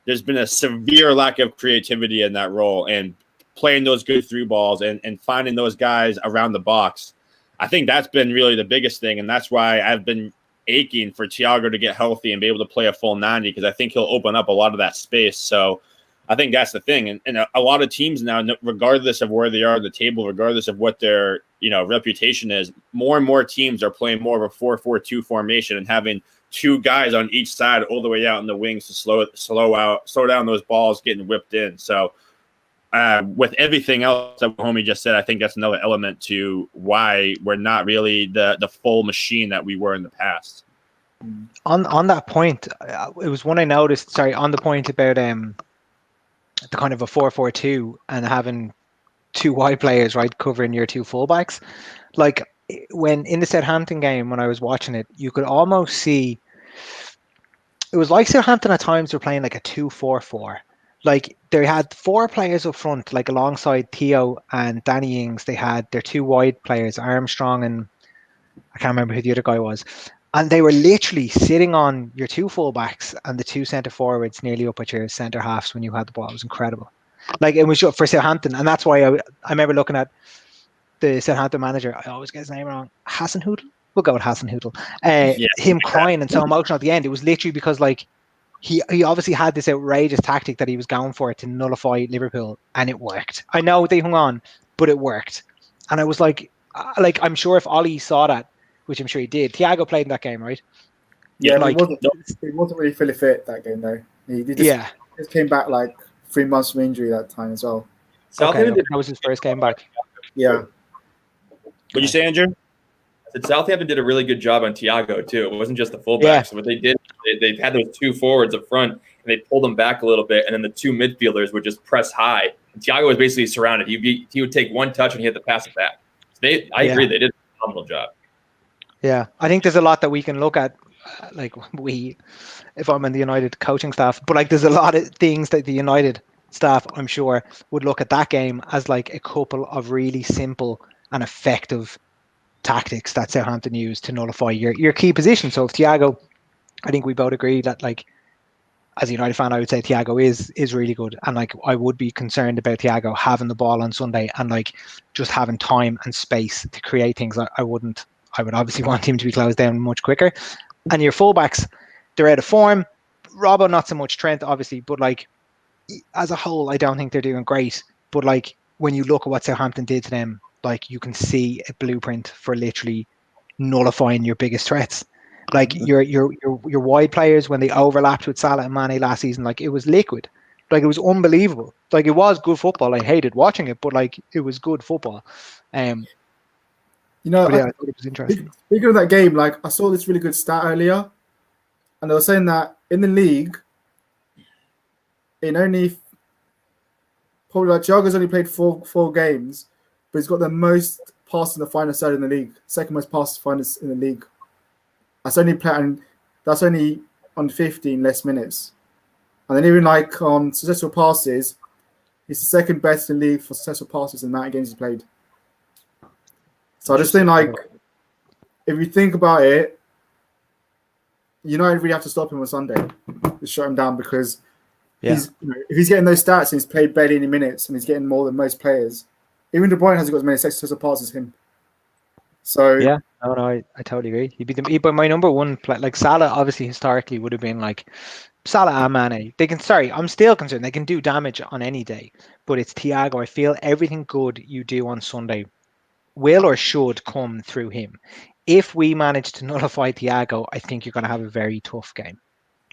There's been a severe lack of creativity in that role, and playing those good through balls and finding those guys around the box. I think that's been really the biggest thing, and that's why I've been aching for Thiago to get healthy and be able to play a full 90, because I think he'll open up a lot of that space. So I think that's the thing. And a lot of teams now, regardless of where they are on the table, regardless of what their reputation is, more and more teams are playing more of a 4-4-2 formation and having two guys on each side all the way out in the wings to slow down those balls getting whipped in. So with everything else that homie just said, I think that's another element to why we're not really the full machine that we were in the past. On that point, it was one I noticed. Sorry, on the point about the kind of a 4-4-2 and having two wide players, right, covering your two fullbacks. Like when in the Southampton game, when I was watching it, you could almost see it was like Southampton at times were playing like a 2-4-4. Like they had four players up front, like alongside Theo and Danny Ings. They had their two wide players, Armstrong and I can't remember who the other guy was. And they were literally sitting on your two fullbacks and the two centre forwards nearly up at your centre halves when you had the ball. It was incredible. Like it was just for Southampton. And that's why I remember looking at the Southampton manager. I always get his name wrong. Hasenhüttl? We'll go with Hasenhüttl. Him crying and so emotional at the end. It was literally because like he obviously had this outrageous tactic that he was going for to nullify Liverpool, and it worked. I know they hung on, but it worked. And I was like I'm sure if Ollie saw that, which I'm sure he did. Thiago played in that game, right? Yeah, like, he wasn't really fully fit that game though. He just came back like 3 months from injury that time as well. That was his first game back. Yeah. What'd you say, Andrew? Southampton did a really good job on Thiago too. It wasn't just the fullbacks. Yeah. So what they did, they had those two forwards up front, and they pulled them back a little bit, and then the two midfielders would just press high. And Thiago was basically surrounded. He would take one touch and he had to pass it back. So I agree, they did a phenomenal job. Yeah, I think there's a lot that we can look at, like if I'm in the United coaching staff, but like there's a lot of things that the United staff, I'm sure, would look at that game as like a couple of really simple and effective tactics that Southampton used to nullify your key position. So if Thiago, I think we both agree that like as a United fan, I would say Thiago is really good, and like I would be concerned about Thiago having the ball on Sunday and like just having time and space to create things. I would obviously want him to be closed down much quicker. And your fullbacks, they're out of form. Robbo, not so much. Trent, obviously, but like as a whole, I don't think they're doing great. But like when you look at what Southampton did to them, like you can see a blueprint for literally nullifying your biggest threats. Like your wide players, when they overlapped with Salah and Mane last season, like it was liquid. Like it was unbelievable. Like it was good football. I hated watching it, but like it was good football. I thought it was interesting. Speaking of that game, like I saw this really good stat earlier, and they were saying that in the league, in only probably like Thiago's only played four games, but he's got the most passes in the final third in the league, second most passes finals in the league. That's only on 15 less minutes, and then even like on successful passes, he's the second best in the league for successful passes in the amount of games he's played. So I just think, like, if you think about it, United really have to stop him on Sunday to shut him down, because if he's getting those stats and he's played barely any minutes and he's getting more than most players, even De Bruyne hasn't got as many successful passes as him. So yeah, I totally agree. He'd be my number one play. Like Salah, obviously historically would have been like Salah and Mane. I'm still concerned they can do damage on any day, but it's Thiago. I feel everything good you do on Sunday will or should come through him. If we manage to nullify Thiago, I think you're going to have a very tough game.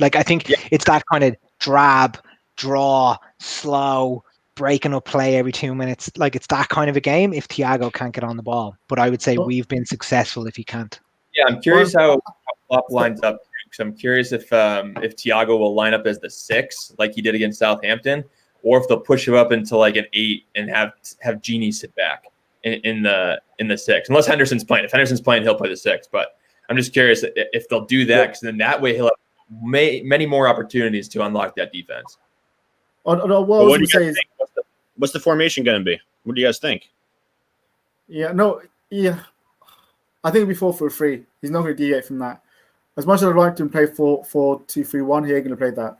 Like I think it's that kind of drab, draw, slow, breaking up play every 2 minutes. Like it's that kind of a game if Thiago can't get on the ball. But I would say we've been successful if he can't. Yeah, I'm curious how Klopp lines up, because I'm curious if Thiago will line up as the 6 like he did against Southampton, or if they'll push him up into like an 8 and have Genie sit back in the 6, unless Henderson's playing. If Henderson's playing, he'll play the 6. But I'm just curious if they'll do that, because then that way he'll have many more opportunities to unlock that defense. What's the formation going to be? What do you guys think? Yeah, no, yeah. I think it'll be 4-3-3. He's not going to deviate from that. As much as I'd like to play 4-2-3-1, he ain't going to play that.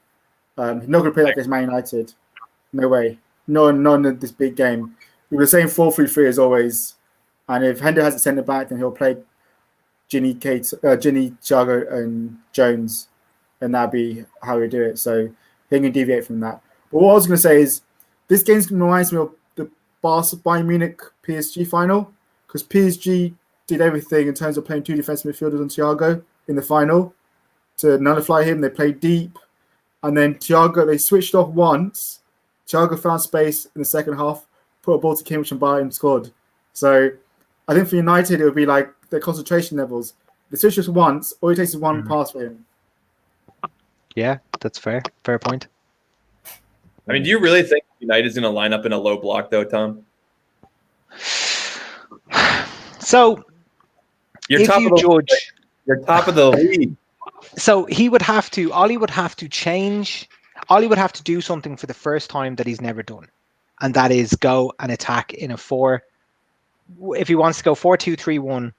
He's not going to play that against Man United. No way. No, in this big game. He was saying 4-3-3 as always. And if Hendo has a centre back, then he'll play Ginny, Thiago, and Jones, and that'd be how we do it. So he can deviate from that. But what I was going to say is, this game reminds me of the Bayern Munich PSG final, because PSG did everything in terms of playing two defensive midfielders on Thiago in the final to nullify him. They played deep, and then Thiago, they switched off once. Thiago found space in the second half, put a ball to Kimmich and Bayern scored. So I think for United, it would be like their concentration levels. They switch just once, all it takes is one pass for him. Yeah, that's fair. Fair point. I mean, do you really think United's going to line up in a low block, though, Tom? So, You're top of the league. So he would have to. Ollie would have to change. Ollie would have to do something for the first time that he's never done, and that is go and attack in a 4. If he wants to go 4-2-3-1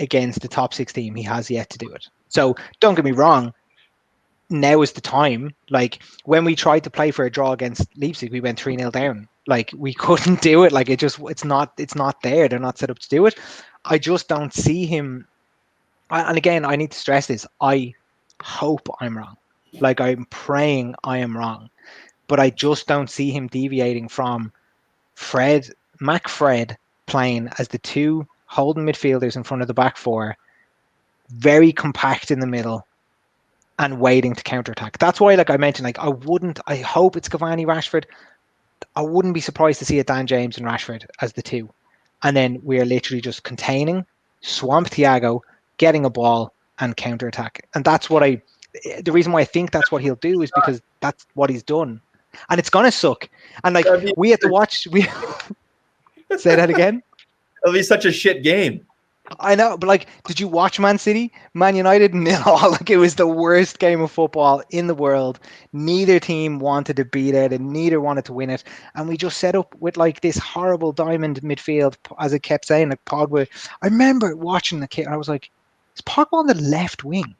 against the top 6 team, he has yet to do it. So don't get me wrong. Now is the time. Like when we tried to play for a draw against Leipzig, we went 3-0 down. Like we couldn't do it. Like it's not there. They're not set up to do it. I just don't see him. And again, I need to stress this. I hope I'm wrong. Like I'm praying I am wrong, but I just don't see him deviating from Fred playing as the 2 holding midfielders in front of the back 4, very compact in the middle, and waiting to counterattack. That's why, like I mentioned, like I hope it's Cavani, Rashford. I wouldn't be surprised to see a Dan James and Rashford as the 2. And then we're literally just containing, swamp Thiago, getting a ball and counterattack. And that's what the reason why I think that's what he'll do is because that's what he's done. And it's gonna suck. And like we had to watch say that again. It'll be such a shit game. I know, but like, did you watch Man City, Man United? No, like it was the worst game of football in the world. Neither team wanted to beat it, and neither wanted to win it. And we just set up with like this horrible diamond midfield, as it kept saying, like Pogba. I remember watching the kid, and I was like, "Is Pogba on the left wing?"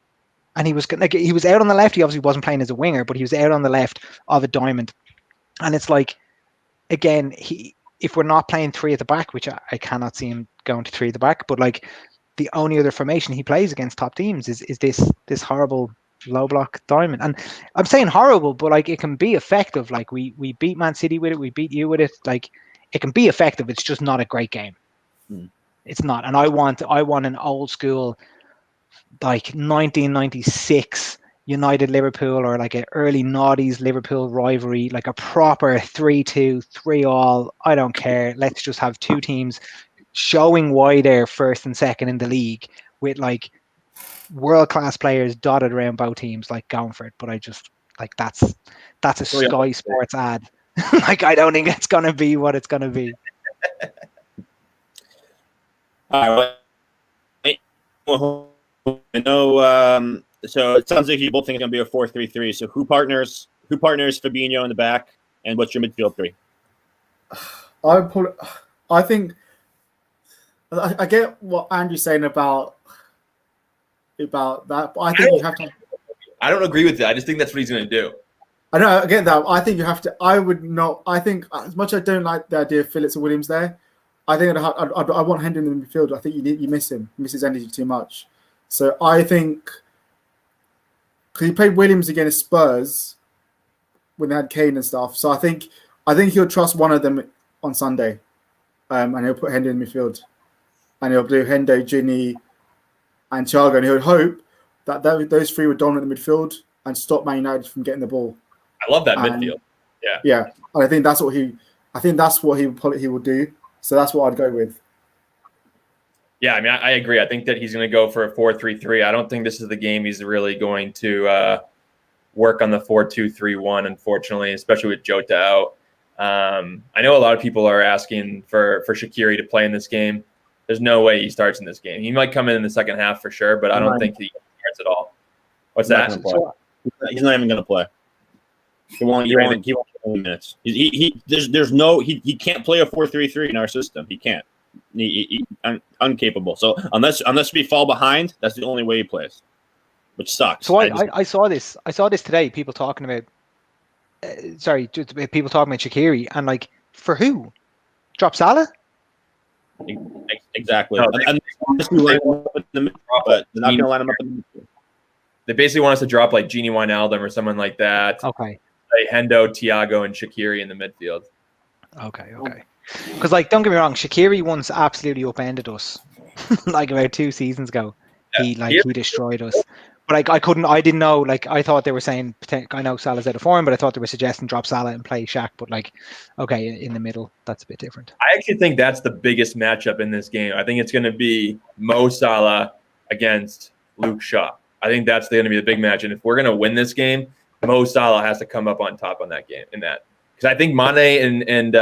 And he was like, he was out on the left. He obviously wasn't playing as a winger, but he was out on the left of a diamond. And it's like, again, if we're not playing 3 at the back, which I cannot see him going to 3 at the back, but like the only other formation he plays against top teams is this horrible low block diamond. And I'm saying horrible, but like it can be effective. Like we beat Man City with it, we beat you with it. Like it can be effective. It's just not a great game. It's not. And I want an old school, like 1996 United Liverpool, or like an early noughties Liverpool rivalry, like a proper 3-2, 3-all. I don't care. Let's just have 2 teams showing why they're first and second in the league, with like world-class players dotted around both teams, like going for it. But I just like that's a Sky Sports ad. Like I don't think it's gonna be what it's gonna be. Well, I know. So it sounds like you both think it's going to be a 4-3-3. So who partners Fabinho in the back, and what's your midfield 3? I think I get what Andrew's saying about that, but I think you have to. I don't agree with that. I just think that's what he's going to do. I know, I get that. I think you have to. I would not. I think as much as I don't like the idea of Phillips or Williams there, I think I want Henderson in the midfield. I think you miss him. You miss his energy too much. So I think, because he played Williams against Spurs when they had Kane and stuff. So I think he'll trust one of them on Sunday, and he'll put Hendo in midfield, and he'll do Hendo, Ginny, and Thiago, and he would hope that those 3 would dominate the midfield and stop Man United from getting the ball. I love that midfield. Yeah, and I think that's what he will do. So that's what I'd go with. Yeah, I mean, I agree. I think that he's going to go for a 4-3-3. I don't think this is the game he's really going to work on the 4-2-3-1, unfortunately, especially with Jota out. I know a lot of people are asking for Shaqiri to play in this game. There's no way he starts in this game. He might come in the second half for sure, but I don't think he starts at all. What's that? He's not even going to play. He won't get minutes. He can't play a 4-3-3 in our system. He can't. Incapable. So unless we fall behind, that's the only way he plays, which sucks. So I saw this. I saw this today. People talking about, people talking about Shaqiri, and like, for who? Drop Salah? Exactly. No, and line him up in the middle, but they're not going to line him up in the middle. They basically want us to drop like Genie Wijnaldum or someone like that. Okay. Like Hendo, Thiago, and Shaqiri in the midfield. Okay. Because, like, don't get me wrong, Shaqiri once absolutely upended us, like about 2 seasons ago. Yeah. He destroyed us. But I didn't know. Like, I thought they were saying, I know Salah's out of form, but I thought they were suggesting drop Salah and play Shaq. But like, okay, in the middle, that's a bit different. I actually think that's the biggest matchup in this game. I think it's going to be Mo Salah against Luke Shaw. I think that's going to be the big match. And if we're going to win this game, Mo Salah has to come up on top on that game. Because I think Mane and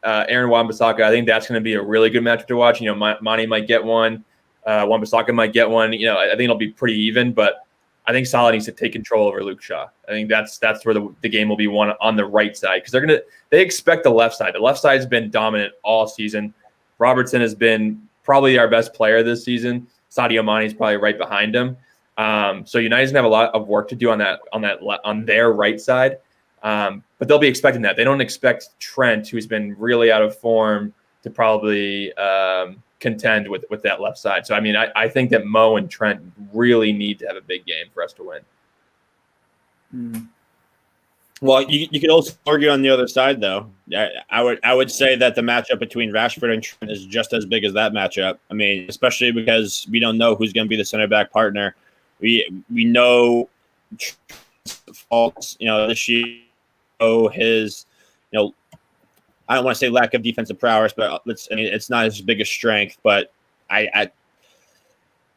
Aaron Wan-Bissaka, I think that's going to be a really good matchup to watch. You know, Mane might get one. Wan-Bissaka might get one. You know, I think it'll be pretty even, but I think Salah needs to take control over Luke Shaw. I think that's where the game will be won on the right side, because they expect the left side. The left side's been dominant all season. Robertson has been probably our best player this season. Sadio Mane is probably right behind him. So United's gonna have a lot of work to do on their right side. But they'll be expecting that. They don't expect Trent, who's been really out of form, to probably contend with that left side. So, I mean, I think that Mo and Trent really need to have a big game for us to win. Well, you could also argue on the other side, though. I would say that the matchup between Rashford and Trent is just as big as that matchup. I mean, especially because we don't know who's going to be the center back partner. We know Trent's faults, this year. His, I don't want to say lack of defensive prowess, but it's not his biggest strength. But I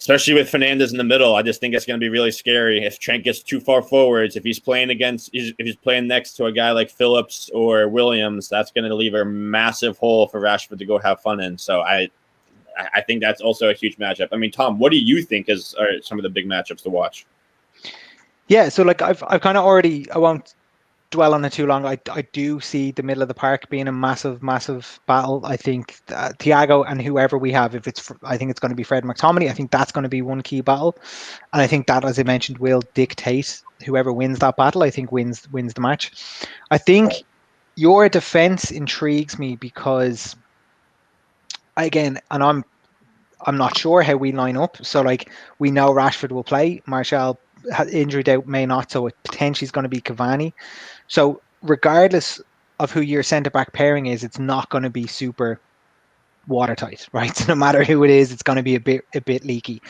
especially with Fernandes in the middle, I just think it's going to be really scary if Trent gets too far forwards. If he's playing next to a guy like Phillips or Williams, that's going to leave a massive hole for Rashford to go have fun in. So I think that's also a huge matchup. I mean, Tom, what do you think are some of the big matchups to watch? Yeah, so like I've kind of already, I won't dwell on it too long. I do see the middle of the park being a massive battle. I think Thiago and whoever we have, I think it's going to be Fred McTominay. I think that's going to be one key battle, and I think that, as I mentioned, will dictate whoever wins that battle. I think wins the match. I think your defense intrigues me because, again, and I'm not sure how we line up. So like, we know Rashford will play. Martial injury doubt may not, so it potentially is going to be Cavani. So regardless of who your centre-back pairing is, it's not going to be super watertight, right? So no matter who it is, it's going to be a bit leaky.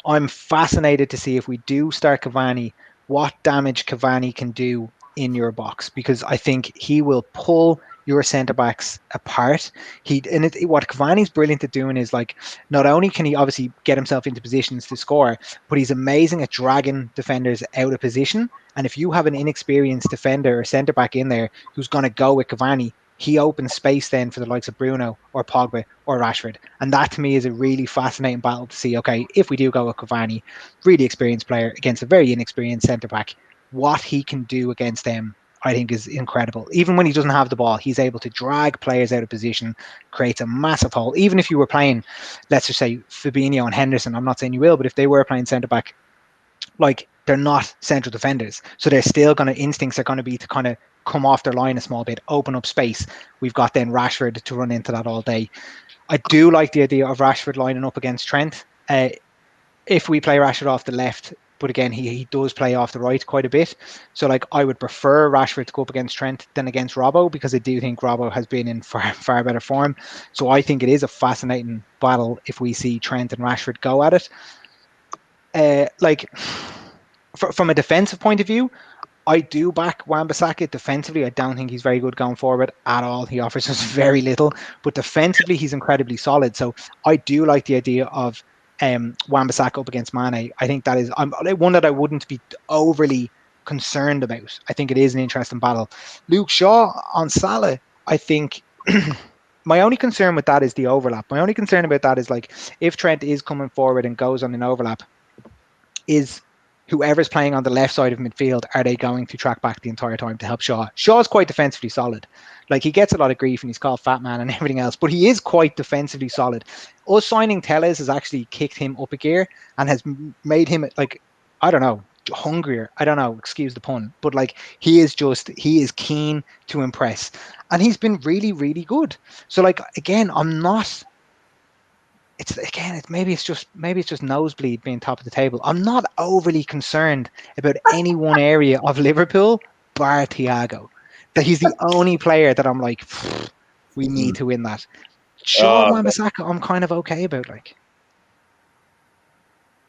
I'm fascinated to see, if we do start Cavani, what damage Cavani can do in your box, because I think he will pull your centre-backs apart. What Cavani's brilliant at doing is, like, not only can he obviously get himself into positions to score, but he's amazing at dragging defenders out of position. And if you have an inexperienced defender or centre-back in there who's going to go with Cavani, he opens space then for the likes of Bruno or Pogba or Rashford. And that, to me, is a really fascinating battle to see, okay, if we do go with Cavani, really experienced player against a very inexperienced centre-back, what he can do against them, I think, is incredible. Even when he doesn't have the ball, he's able to drag players out of position, creates a massive hole. Even if you were playing, let's just say, Fabinho and Henderson, I'm not saying you will, but if they were playing centre-back, like, they're not central defenders. So they're still instincts are going to be to kind of come off their line a small bit, open up space. We've got then Rashford to run into that all day. I do like the idea of Rashford lining up against Trent. If we play Rashford off the left, but again, he does play off the right quite a bit. So like, I would prefer Rashford to go up against Trent than against Robbo, because I do think Robbo has been in far better form. So I think it is a fascinating battle if we see Trent and Rashford go at it. From a defensive point of view, I do back Wan-Bissaka defensively. I don't think he's very good going forward at all. He offers us very little, but defensively he's incredibly solid. So I do like the idea of Wan-Bissaka up against Mane. I think that is one that I wouldn't be overly concerned about. I think it is an interesting battle. Luke Shaw on Salah, I think my only concern with that is the overlap. My only concern about that is, like, if Trent is coming forward and goes on an overlap, is whoever's playing on the left side of midfield, are they going to track back the entire time to help Shaw? Shaw's quite defensively solid. Like, he gets a lot of grief and he's called fat man and everything else, but he is quite defensively solid. Us signing Telles has actually kicked him up a gear and has made him, like, I don't know, hungrier. I don't know, excuse the pun, but like, he is keen to impress, and he's been really, really good. So like, again, maybe it's just nosebleed being top of the table. I'm not overly concerned about any one area of Liverpool bar Thiago. That he's the only player that I'm like, we need to win that. Shaw, Wan-Bissaka, I'm kind of okay about. Like,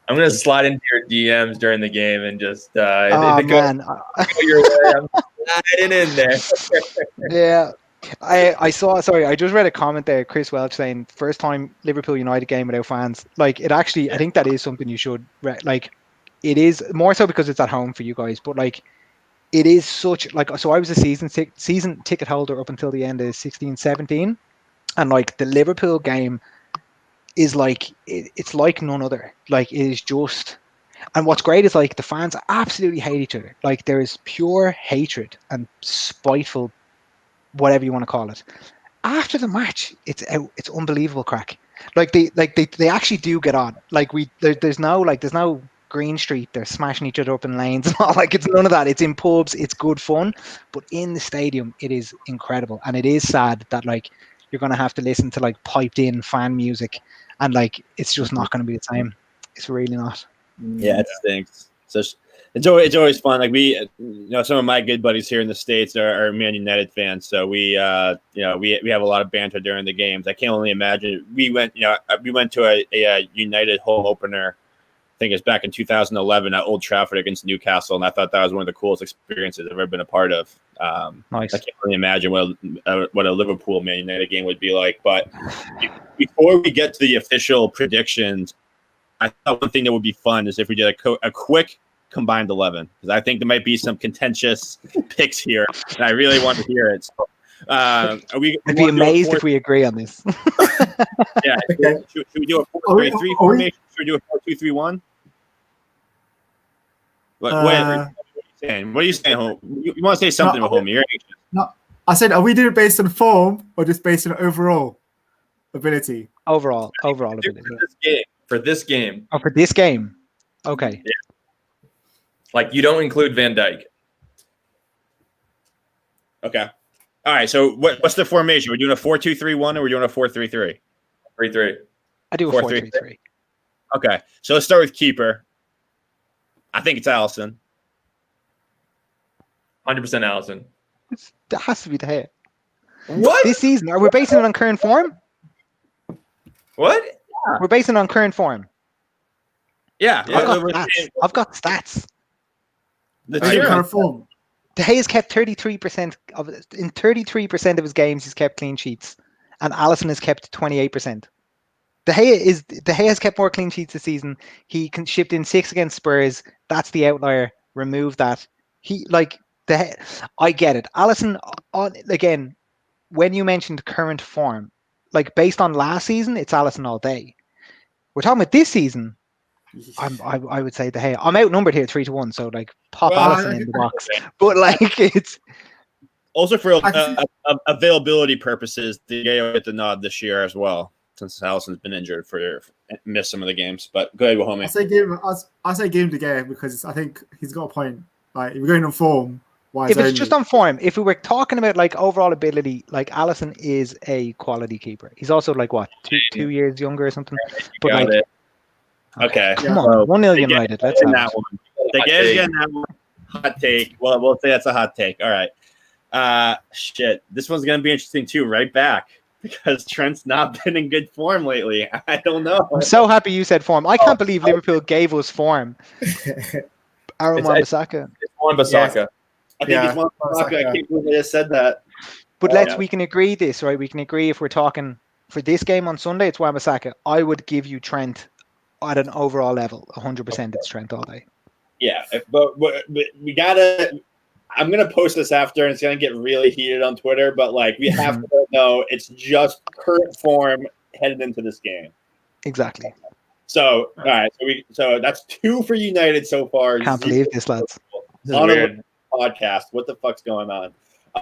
I'm gonna slide into your DMs during the game and just if it man, goes your way, I'm sliding in there. Yeah. I saw. Sorry, I just read a comment there. Chris Welch saying first time Liverpool United game without fans. Like, it actually, I think that is something you should like. It is more so because it's at home for you guys, but like, it is such like. So I was a season ticket holder up until the end of 16-17, and like, the Liverpool game is like, it's like none other. Like, it is just. And what's great is like, the fans absolutely hate each other. Like, there is pure hatred and spiteful, whatever you want to call it. After the match, it's unbelievable crack. Like, they actually do get on. Like, there's no Green Street. They're smashing each other up in lanes. Like, it's none of that. It's in pubs. It's good fun. But in the stadium, it is incredible. And it is sad that like, you're going to have to listen to like piped in fan music, and like, it's just not going to be the same. It's really not. Yeah, it stinks. So it's always fun. Like, we, some of my good buddies here in the States are Man United fans, so we have a lot of banter during the games. I can only imagine. We went to a United home opener. I think it's back in 2011 at Old Trafford against Newcastle, and I thought that was one of the coolest experiences I've ever been a part of. Nice. I can't really imagine what a Liverpool Man United game would be like. But before we get to the official predictions, I thought one thing that would be fun is if we did a quick combined 11, because I think there might be some contentious picks here, and I really want to hear it. So, I'd be amazed if we agree on this. Yeah. Okay. Should we do a 4-3-3 formation? Should we do a 4-2-3-1? What are you saying, home? You want to say something, home? You're anxious. No, I said, are we doing it based on form or just based on overall ability? Overall ability. For this game. Oh, for this game. Okay. Yeah. Like, you don't include Van Dijk. Okay. All right. So what's the formation? We're doing a 4-2-3-1 or we're doing a 4-3-3? 3-3. I do a 4-3-3. Okay. So let's start with keeper. I think it's Alisson. 100% Alisson. That has to be the hit. What? This season, are we basing it on current form? What? We're basing it on current form. Yeah. I've got stats. The current form. De Gea has kept 33% in 33% of his games. He's kept clean sheets, and Alisson has kept 28%. De Gea has kept more clean sheets this season. He shipped in 6 against Spurs. That's the outlier. Remove that. I get it. Alisson, again, when you mentioned current form, like, based on last season, it's Alisson all day. We're talking about this season. I would say De Gea. I'm outnumbered here 3-1, so like, pop Alisson in the box. But like, it's also for availability purposes, De Gea get the nod this year as well, since Alisson's been injured missed some of the games. But go ahead, homie. I say game De Gea because I think he's got a point. Like, if we're going on form, if it's just on form, if we were talking about like overall ability, like, Alisson is a quality keeper. He's also like, what, two years younger or something. But like, okay, come on, 1-0 United. Let's have that one. De Gea's getting that one. Hot take. Well, we'll say that's a hot take. All right. Shit. This one's gonna be interesting too. Right back, because Trent's not been in good form lately. I don't know. I'm so happy you said form. I can't believe Liverpool gave us form. Aaron Wan-Bissaka. It's Wan-Bissaka. Yes. I think it's Wan-Bissaka. I can't believe I just said that. But we can agree this, right? We can agree if we're talking for this game on Sunday, it's Wan-Bissaka. I would give you Trent at an overall level. 100% it's Trent all day. Yeah, but we gotta. I'm gonna post this after, and it's gonna get really heated on Twitter. But like, we have to know it's just current form headed into this game. Exactly. So all right, so that's 2 for United so far. Can't believe this, lads. This is On weird. a podcast. What the fuck's going on?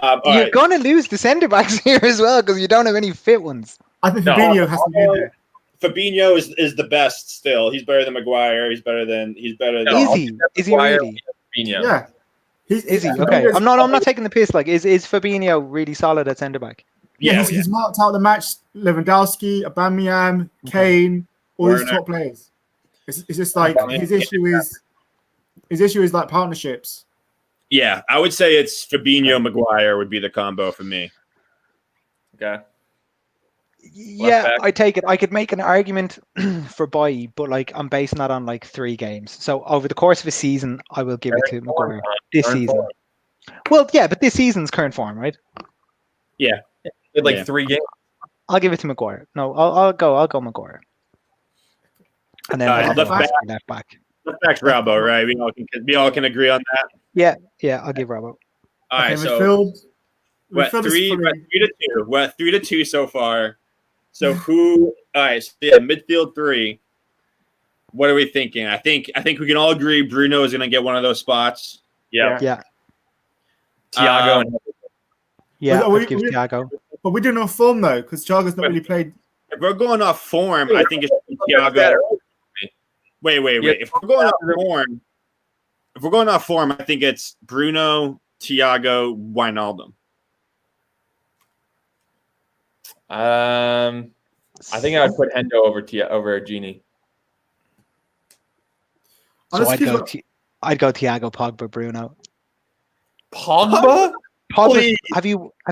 All You're right. going to lose the centre backs here as well because you don't have any fit ones. I think No. Fabinho has to be in there. Fabinho is the best still. He's better than Maguire. He's better than. Is I'll he? give that Is he Maguire really? Fabinho. Yeah. Is he? Fabinho's- Okay. I'm not taking the piss. Like, is Fabinho really solid at centre back? Yeah, he's marked out the match. Lewandowski, Aubameyang, Kane, all these Werner. top players. It's just like his issue is like partnerships. Yeah, I would say it's Fabinho Maguire would be the combo for me. Okay. Yeah, back. I take it. I could make an argument for Bailly, but like I'm basing that on like 3 games. So over the course of a season, I will give it to Maguire this Current season. form. Well, yeah, but this season's current form, right? Yeah, Did like Yeah. 3 games. I'll give it to Maguire. No, I'll go Maguire. And then Alright, I'll left go back. left back. left back's Rabo, right? We all can agree on that. Yeah, I'll give Robbo. All right, Okay, so midfield. we're at midfield is 3 probably- 3-2. We're at 3-2 so far. So who? All right, so yeah, midfield 3. What are we thinking? I think we can all agree Bruno is going to get one of those spots. Yeah. Yeah, Thiago and yeah, Well, I'll give Thiago. But we don't know form though, because Thiago's not really played. If we're going off form, I think it's Thiago. better. Wait. If we're going off form, I think it's Bruno, Thiago, Wijnaldum. I think I would put Hendo over Genie. So Honestly, I'd go Thiago, Pogba, Bruno. Pogba? Pogba, Please. have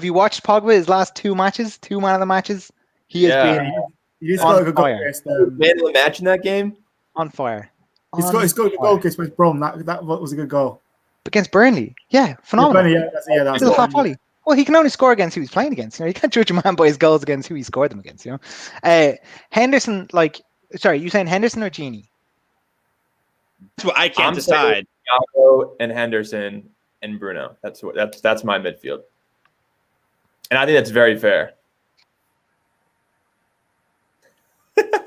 you watched Pogba his last 2 matches, 2 man of the matches? He has Yeah. been He's On got a good goal fire. against. Man of the match in that game? on fire. He's got a good goal against West Brom. That was a good goal. Against Burnley. Yeah, phenomenal. That's Little fat volley. Well, he can only score against who he's playing against. You know, you can't judge a man by his goals against who he scored them against. You know, Henderson. Sorry, you saying Henderson or Genie? That's what I can't I'm decide. Thiago and Henderson and Bruno. That's my midfield. And I think that's very fair.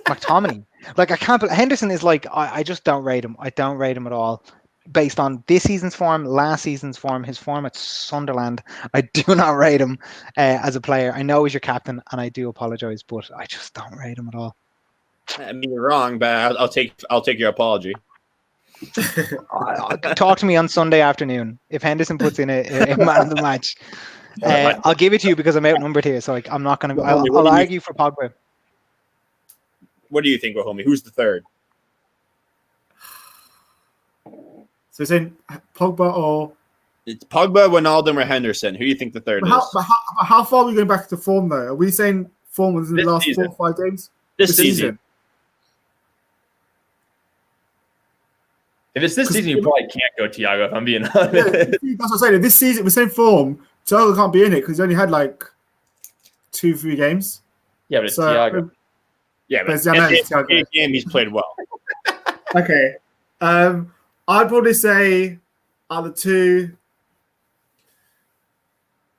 McTominay. Like I can't. Henderson is like I just don't rate him. I don't rate him at all. Based on this season's form, last season's form, his form at Sunderland, I do not rate him as a player. I know he's your captain, and I do apologise, but I just don't rate him at all. I mean, you're wrong, but I'll take your apology. Talk to me on Sunday afternoon if Henderson puts in a man of the match. I'll give it to you because I'm outnumbered here, so I'm not going to. I'll argue for Pogba. What do you think, homie? Who's the third? So it's in Pogba or It's Pogba, Wijnaldum, or Henderson. Who do you think the third but is? how far are we going back to form though? Are we saying form was in the This last season. 4 or 5 games? This season. If it's this season, you probably can't go Thiago, if I'm being honest. Yeah, that's what I'm saying. If this season, we're saying form. Thiago can't be in it because he's only had like 2-3 games. Yeah, but it's So Thiago. Yeah, but But I know it's Thiago. in game he's played well. Okay. I'd probably say out of the 2,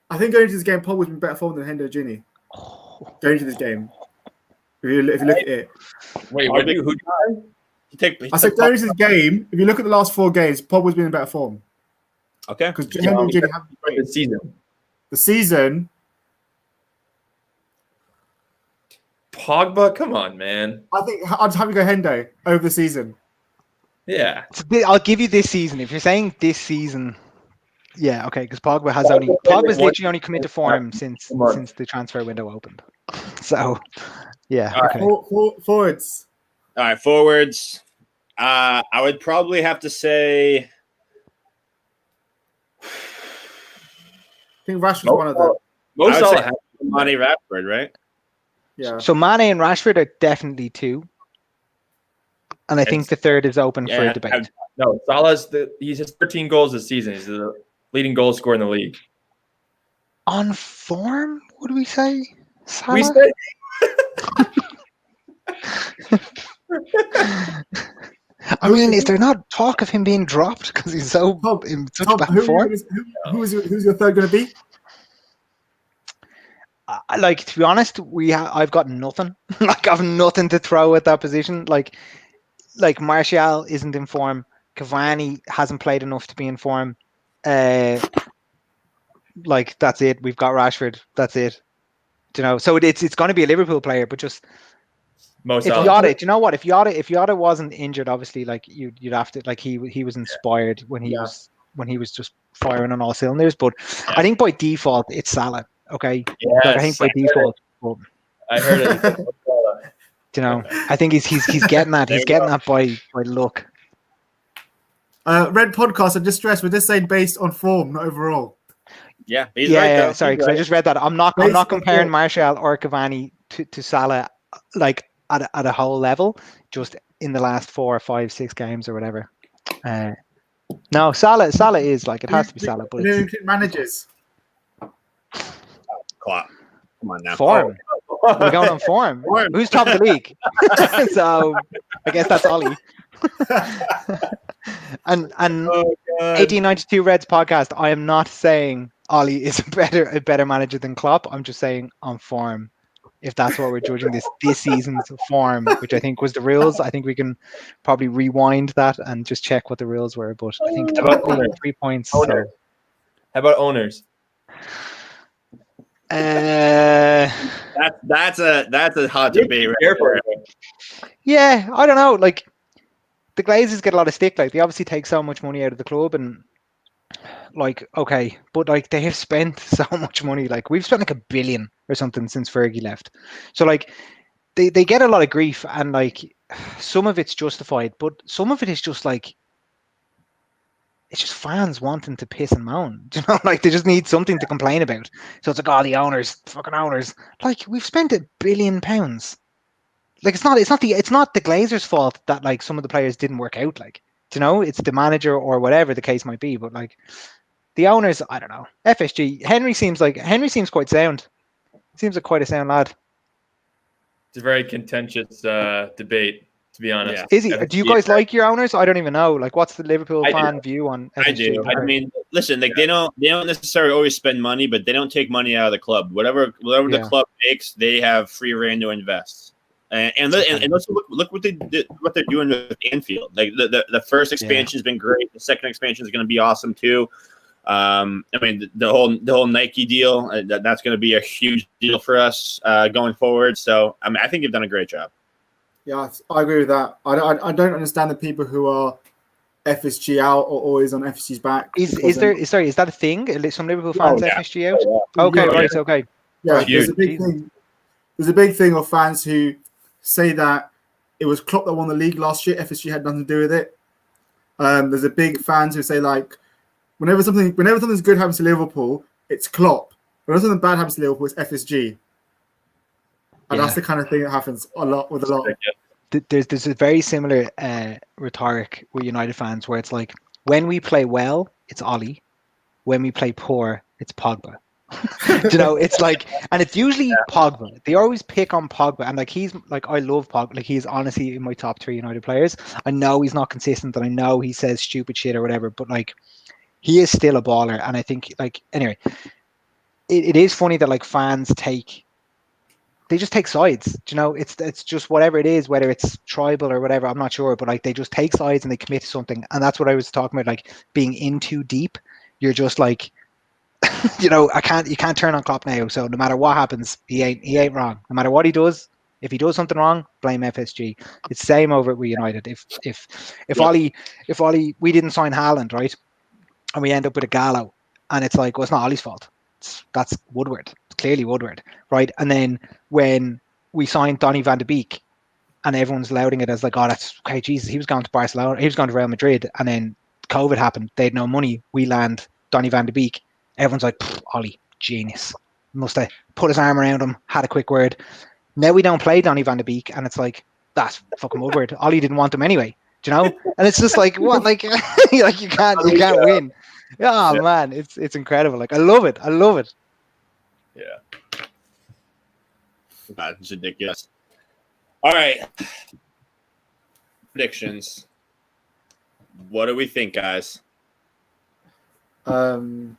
I think going into this game, Pogba's been better form than Hendo Gini. Going into this game. If you look at it. Wait, who I said going into this game, if you look at the last 4 games, Pogba's been in better form. Okay. Because Hendo and Gini haven't been great. this season? The season, Pogba, come on, man. I think I'd have to go Hendo over the season. Yeah. I'll give you this season. If you're saying this season, yeah, okay, because Pogba's literally only come into form since the transfer window opened. So, yeah, okay. Forwards. All right, forwards. I would probably have to say I think Rashford's one of them. Mo I would Salah say Monty Rashford, right? Yeah. So Mane and Rashford are definitely 2, and I think the third is open for debate. No, he has 13 goals this season. He's the leading goal scorer in the league. On form, what do we say? Salah? We said I mean, is there not talk of him being dropped because he's so in such Tom, bad form? who's your third going to be? like, to be honest, I've got nothing. Like, I've nothing to throw at that position. Like Martial isn't in form. Cavani hasn't played enough to be in form. Like, that's it. We've got Rashford. That's it. You know, so it's going to be a Liverpool player, but just Mo if Salah. Yota, do you know what? If Yota wasn't injured, obviously, like you'd have to, like, he was inspired when he was just firing on all cylinders. But I think by default it's Salah. Okay, like, I think by default. But, I heard it. you know, I think he's getting that. He's getting that by luck. Red Podcast, I just stressed, we're just saying based on form, not overall. Yeah, he's right, though. Sorry, because I just read that. I'm not comparing Martial or Cavani to Salah, like at a whole level, just in the last 4 or 5, 6 games or whatever. No, Salah is, like, it has to be Salah, but it's managers. Come on now. form. We're going on form. Who's top of the league? So I guess that's Ollie. and 1892 Reds podcast. I am not saying Ollie is a better manager than Klopp. I'm just saying on form. If that's what we're judging this season's form, which I think was the rules, I think we can probably rewind that and just check what the rules were. But I think 3 points. So. How about owners? That's a hot debate right there. Yeah, I don't know. Like, the Glazers get a lot of stick. Like, they obviously take so much money out of the club, and like, okay, but like, they have spent so much money. Like, we've spent like $1 billion or something since Fergie left. So like, they get a lot of grief, and like, some of it's justified, but some of it is just like, it's just fans wanting to piss and moan. You know, like, they just need something to complain about. So it's like, oh, the owners, fucking owners. Like, we've spent £1 billion. Like, it's not the Glazers' fault that, like, some of the players didn't work out. Like, you know, it's the manager or whatever the case might be. But like, the owners, I don't know. FSG, Henry seems quite sound. Seems like quite a sound lad. It's a very contentious debate, to be honest. Yeah. Is he? Do you guys like your owners? I don't even know. Like, what's the Liverpool fan view on FSG? I do. I mean, listen, like, they don't necessarily always spend money, but they don't take money out of the club. Whatever the club makes, they have free reign to invest. And also look what they're doing with Anfield. Like, the first expansion has been great. The second expansion is going to be awesome too. I mean, the whole Nike deal, that's going to be a huge deal for us going forward. So I mean, I think you've done a great job. Yeah, I agree with that. I don't understand the people who are FSG out or always on FSG's back. Is that a thing? Some Liverpool fans FSG out? Yeah. Okay, right, okay. Yeah, there's a big thing. There's a big thing of fans who say that it was Klopp that won the league last year. FSG had nothing to do with it. There's a big fans who say, like, whenever something's good happens to Liverpool, it's Klopp. Whenever something bad happens to Liverpool, it's FSG. And that's the kind of thing that happens a lot. There's a very similar rhetoric with United fans where it's like, when we play well, it's Ollie. When we play poor, it's Pogba. You know, it's like, and it's usually Pogba. They always pick on Pogba, and like, he's like, I love Pogba. Like, he's honestly in my top 3 United players. I know he's not consistent, and I know he says stupid shit or whatever, but like, he is still a baller. And I think, like, anyway, it is funny that, like, fans they just take sides. You know, it's just whatever it is, whether it's tribal or whatever, I'm not sure, but like, they just take sides and they commit to something. And that's what I was talking about, like, being in too deep. You're just like, you know, you can't turn on Klopp now. So no matter what happens, he ain't wrong. No matter what he does, if he does something wrong, blame FSG. It's the same over with United. If Ollie, we didn't sign Haaland, right, and we end up with a Gallo, and it's like, well, it's not Ollie's fault. That's Woodward. It's clearly Woodward, right? And then when we signed Donny van de Beek, and everyone's lauding it as like, oh, that's okay, Jesus, he was going to Barcelona, he was going to Real Madrid, and then COVID happened. They had no money. We land Donny van de Beek. Everyone's like, Ollie, genius. Must have put his arm around him, had a quick word. Now we don't play Donny van de Beek, and it's like, that's fucking Woodward. Ollie didn't want him anyway. Do you know? And it's just like, what? Like, like, you can't win. Oh, man, it's incredible. Like, I love it. Yeah. That's ridiculous. All right. Predictions. What do we think, guys? I'm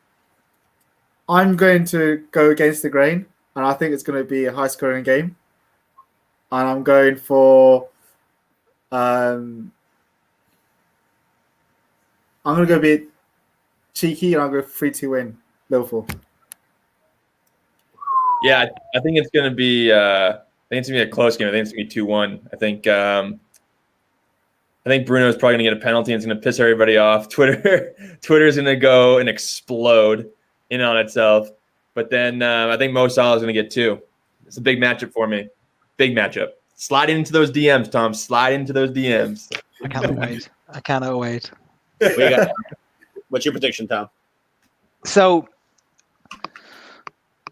going to go against the grain. and I think it's going to be a high-scoring game. And I'm going for I'm going to go a bit cheeky, and I'll go 3-2 win Liverpool. Yeah, I think it's going to be. I think it's going to be a close game. I think it's going to be 2-1. I think Bruno's probably going to get a penalty and it's going to piss everybody off. Twitter's going to go and explode in on itself. But then I think Mo Salah's going to get 2. It's a big matchup for me. Big matchup. Slide into those DMs, Tom. Slide into those DMs. I cannot wait. What's your prediction, Tom? So,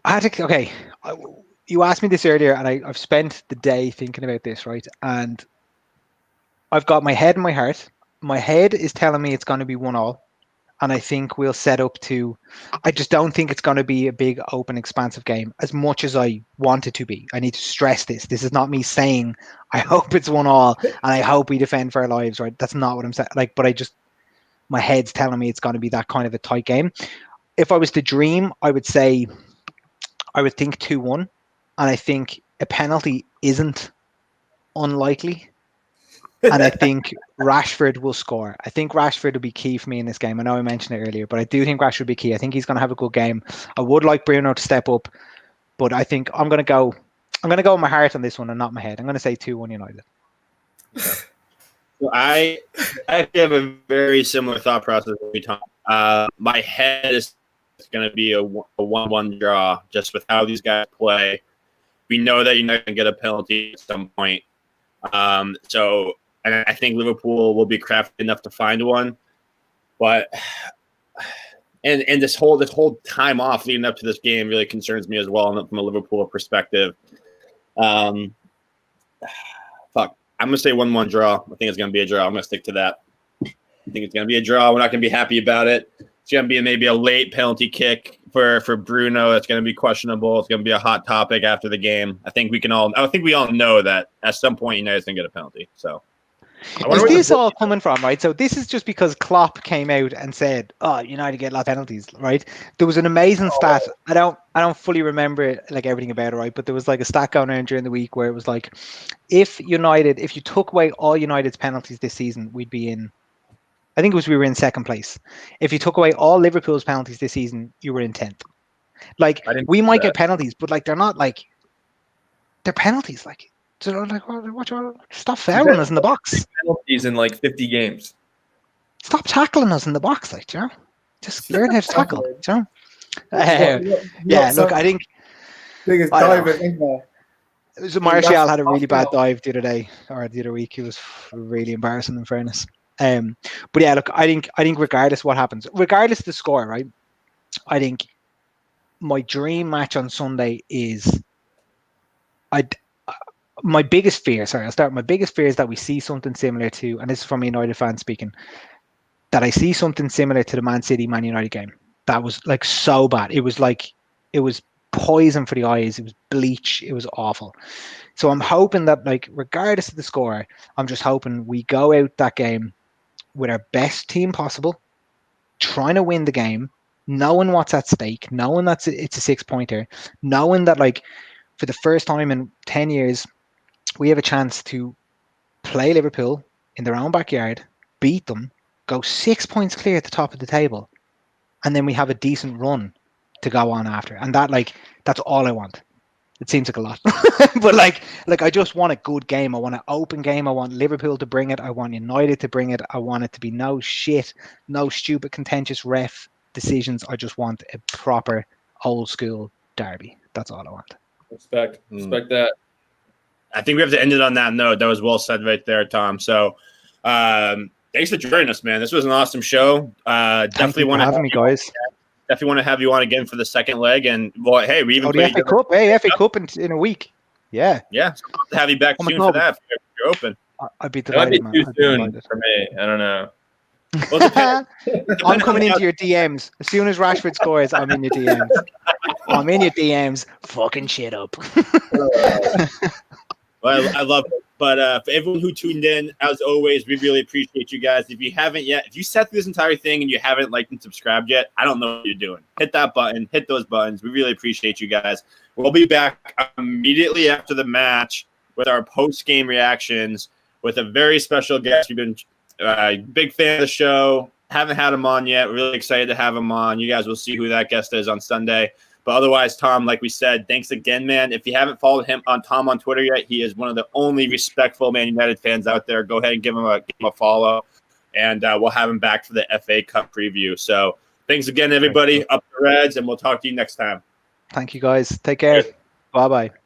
I had to. Okay, you asked me this earlier, and I've spent the day thinking about this, right? And I've got my head and my heart. My head is telling me it's going to be 1-1, and I think we'll set up to. I just don't think it's going to be a big, open, expansive game as much as I want it to be. I need to stress this. This is not me saying I hope it's 1-1 and I hope we defend for our lives, right? That's not what I'm saying. But my head's telling me it's going to be that kind of a tight game. If I was to dream, I would think 2-1, and I think a penalty isn't unlikely. And I think Rashford will score. I think Rashford will be key for me in this game. I know I mentioned it earlier, but I do think Rashford will be key. I think he's going to have a good game. I would like Bruno to step up, but I think I'm going to go with my heart on this one and not my head. I'm going to say 2-1 United. So I actually have a very similar thought process every time. My head is going to be a 1-1 draw just with how these guys play. We know that you're not going to get a penalty at some point. And I think Liverpool will be crafty enough to find one. But and this whole time off leading up to this game really concerns me as well from a Liverpool perspective. I'm going to say 1-1 draw. I think it's going to be a draw. I'm going to stick to that. I think it's going to be a draw. We're not going to be happy about it. It's going to be maybe a late penalty kick for Bruno. It's going to be questionable. It's going to be a hot topic after the game. I think we all know that at some point United's going to get a penalty. So, is this all coming from, right? So this is just because Klopp came out and said, "Oh, United get a lot of penalties," right? There was an amazing stat. I don't fully remember it, like everything about it, right? But there was like a stat going around during the week where it was like, if you took away all United's penalties this season, we'd be in. I think we were in second place. If you took away all Liverpool's penalties this season, you were in 10th. Like, we might get penalties, but like they're not like they're penalties. Like, so like stop fouling us in the box. Penalties in like 50 games. Stop tackling us in the box, like, you know? Just learn how to tackle, you know? Look, I think biggest dive in there. So Martial had a really bad dive the other week. He was really embarrassing, in fairness. But yeah, look, I think regardless what happens, regardless of the score, right? I think my dream match on Sunday is my biggest fear. Sorry, I'll start. My biggest fear is that we see something similar to, and this is from a United fan speaking, that I see something similar to the Man United game. That was like so bad. It was poison for the eyes. It was bleach. It was awful. So I'm hoping that, like, regardless of the score, I'm just hoping we go out that game with our best team possible, trying to win the game, knowing what's at stake, knowing that it's a 6-pointer, knowing that, like, for the first time in 10 years, we have a chance to play Liverpool in their own backyard, beat them, go 6 points clear at the top of the table, and then we have a decent run to go on after. And that's all I want. It seems like a lot, but like I just want a good game. I want an open game. I want Liverpool to bring it. I want United to bring it. I want it to be no shit, no stupid contentious ref decisions. I just want a proper old school derby. That's all I want. Respect that. I think we have to end it on that note. That was well said right there, Tom. So, thanks for joining us, man. This was an awesome show. Definitely want to have me, guys. Definitely want to have you on again for the second leg. And well, hey, we even the FA Cup. Hey, FA Cup in a week. Yeah. Yeah. So to have you back soon for that. If you're open. I'd be delighted, man. Too soon for me. I don't know. Well, I'm coming into your DMs. As soon as Rashford scores, I'm in your DMs. I'm in your DMs. Fucking shit up. Well, I love it. But for everyone who tuned in, as always, we really appreciate you guys. If you haven't yet, if you sat through this entire thing and you haven't liked and subscribed yet, I don't know what you're doing. Hit that button. Hit those buttons. We really appreciate you guys. We'll be back immediately after the match with our post-game reactions with a very special guest. We've been big fan of the show. Haven't had him on yet. We're really excited to have him on. You guys will see who that guest is on Sunday. But otherwise, Tom, like we said, thanks again, man. If you haven't followed Tom on Twitter yet, he is one of the only respectful Man United fans out there. Go ahead and give him a follow, and we'll have him back for the FA Cup preview. So thanks again, everybody. Up the Reds, and we'll talk to you next time. Thank you, guys. Take care. Bye-bye.